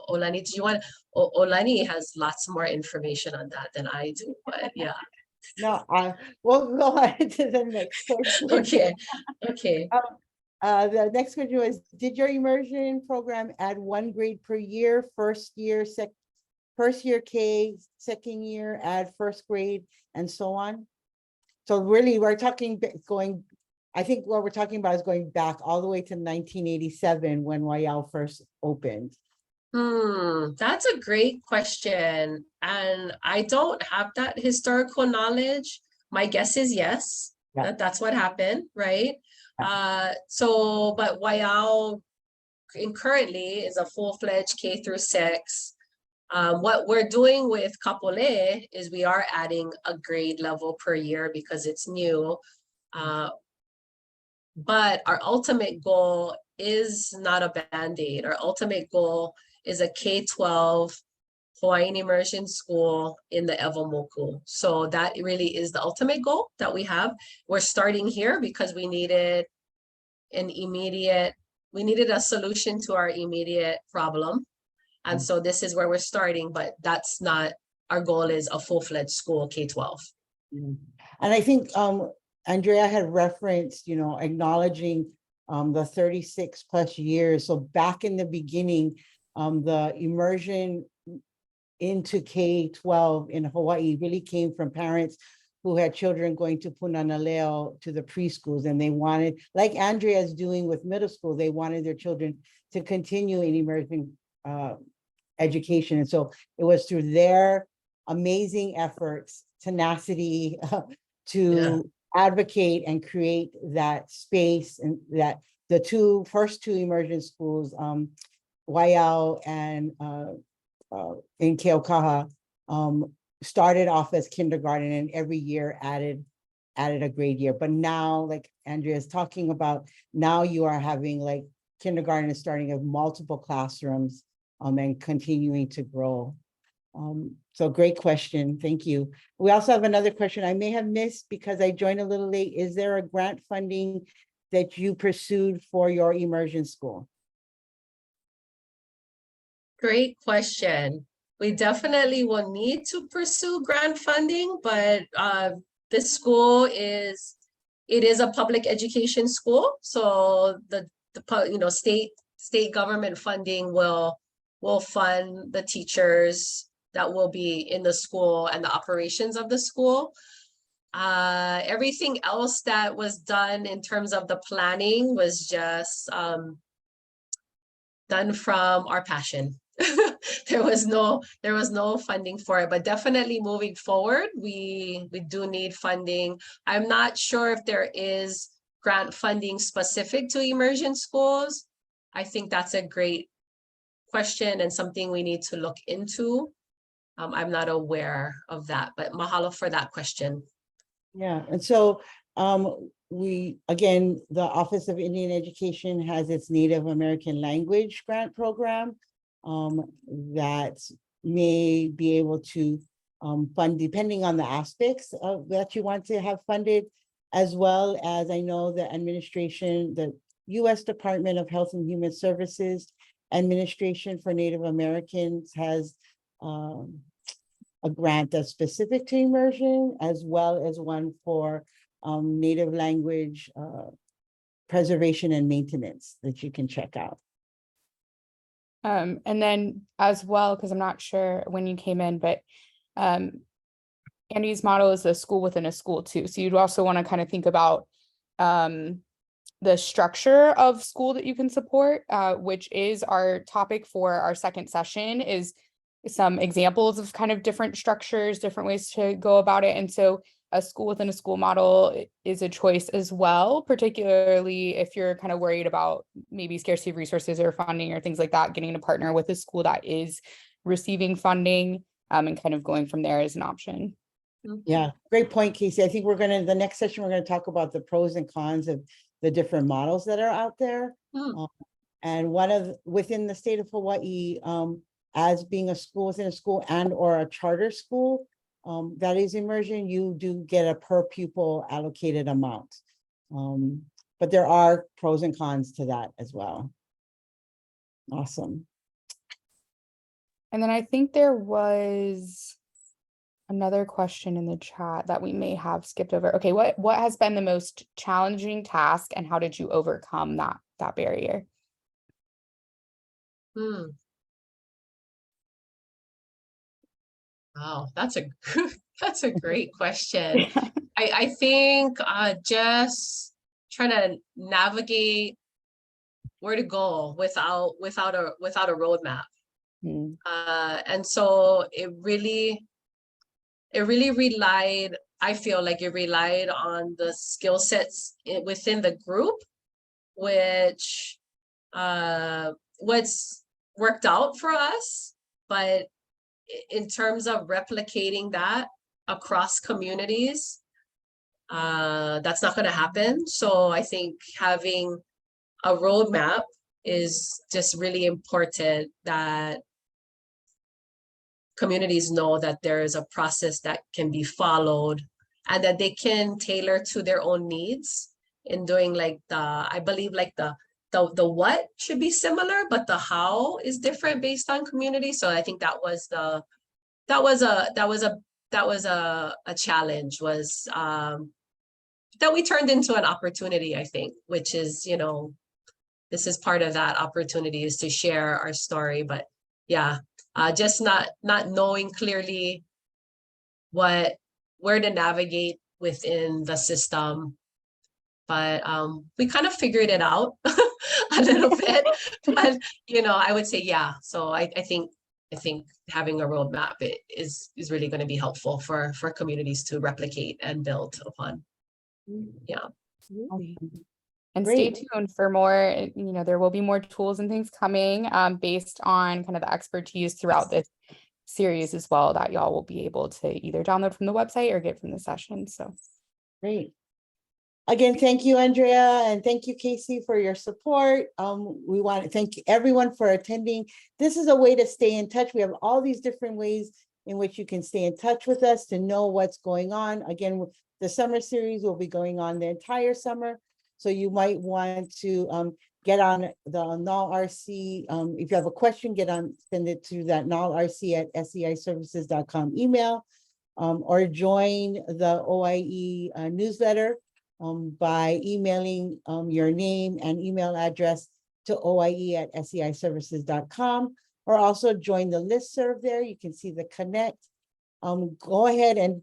Olani, do you want? Olani has lots more information on that than I do, but yeah. No, we'll go on to the next question. Okay. The next question was, did your immersion program add 1 grade per year, first year K, second year add first grade, and so on? So really, we're talking I think what we're talking about is going back all the way to 1987 when Waiau first opened. That's a great question. And I don't have that historical knowledge. My guess is yes, that's what happened, right? But Waiau currently is a full-fledged K through 6. What we're doing with Kapolei is we are adding a grade level per year because it's new. But our ultimate goal is not a Band-Aid. Our ultimate goal is a K-12 Hawaiian immersion school in the Ewamoku. So that really is the ultimate goal that we have. We're starting here because we needed a solution to our immediate problem. And so this is where we're starting, but that's not, our goal is a full-fledged school, K-12. And I think Andrea had referenced, acknowledging the 36 plus years. So back in the beginning, the immersion into K-12 in Hawaii really came from parents who had children going to Punanaleo to the preschools, and they wanted, like Andrea's doing with middle school, they wanted their children to continue in immersion education. And so it was through their amazing efforts, tenacity, to advocate and create that space, and that the first two immersion schools, Waiau and in Keaukaha, started off as kindergarten, and every year added a grade year. But now, like Andrea is talking about, now you are having like kindergarten is starting at multiple classrooms and continuing to grow. So great question. Thank you. We also have another question I may have missed because I joined a little late. Is there a grant funding that you pursued for your immersion school? Great question. We definitely will need to pursue grant funding, but this school is a public education school. So the state government funding will fund the teachers that will be in the school and the operations of the school. Everything else that was done in terms of the planning was just done from our passion. there was no funding for it, but definitely moving forward, we do need funding. I'm not sure if there is grant funding specific to immersion schools. I think that's a great question and something we need to look into. I'm not aware of that, but mahalo for that question. Yeah, and so we, again, the Office of Indian Education has its Native American Language Grant Program that may be able to fund depending on the aspects of that you want to have funded, as well as I know the administration, the U.S. Department of Health and Human Services Administration for Native Americans has a grant that's specific to immersion, as well as one for native language preservation and maintenance that you can check out. And then as well, because I'm not sure when you came in, but Andy's model is a school within a school too. So you'd also want to kind of think about the structure of school that you can support, which is our topic for our second session, is some examples of kind of different structures, different ways to go about it. And so a school within a school model is a choice as well, particularly if you're kind of worried about maybe scarcity of resources or funding or things like that, getting to partner with a school that is receiving funding and kind of going from there is an option. Yeah, great point, Casey. I think the next session, we're going to talk about the pros and cons of the different models that are out there. And within the state of Hawaii, as being a school within a school and or a charter school, that is immersion, you do get a per pupil allocated amount. But there are pros and cons to that as well. Awesome. And then I think there was another question in the chat that we may have skipped over. Okay, what has been the most challenging task and how did you overcome that barrier? Wow, that's a great question. I think just trying to navigate where to go without a roadmap. And so it really relied, I feel like it relied on the skill sets within the group, which what's worked out for us, but in terms of replicating that across communities, that's not going to happen. So I think having a roadmap is just really important, that communities know that there is a process that can be followed and that they can tailor to their own needs in doing I believe the what should be similar, but the how is different based on community. So I think that was a challenge, was that we turned into an opportunity, I think, which is, this is part of that opportunity, is to share our story. But yeah, just not knowing clearly where to navigate within the system. But we kind of figured it out a little bit. But I would say, yeah. So I think having a roadmap is really going to be helpful for communities to replicate and build upon. Yeah. And Great. stay tuned for more. There will be more tools and things coming based on kind of the expertise throughout this series as well, that y'all will be able to either download from the website or get from the session. So Great. Again, thank you, Andrea, and thank you, Casey, for your support. We want to thank everyone for attending. This is a way to stay in touch. We have all these different ways in which you can stay in touch with us to know what's going on. Again, the summer series will be going on the entire summer. So you might want to get on the NALRC. If you have a question, send it to that nalrc@seiservices.com email, or join the OIE newsletter by emailing your name and email address to oie@seiservices.com, or also join the listserv there. You can see the connect. Go ahead and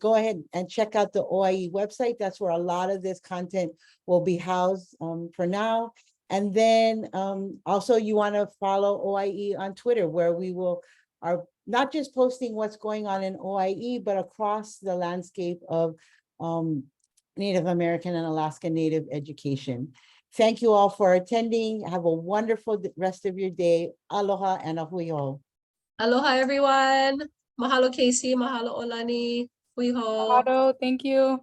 check out the OIE website. That's where a lot of this content will be housed for now. And then also you want to follow OIE on Twitter, where we are not just posting what's going on in OIE, but across the landscape of Native American and Alaska Native education. Thank you all for attending. Have a wonderful rest of your day. Aloha and ahui ho. Aloha, everyone. Mahalo, Casey. Mahalo, Olani. Hui ho. Thank you.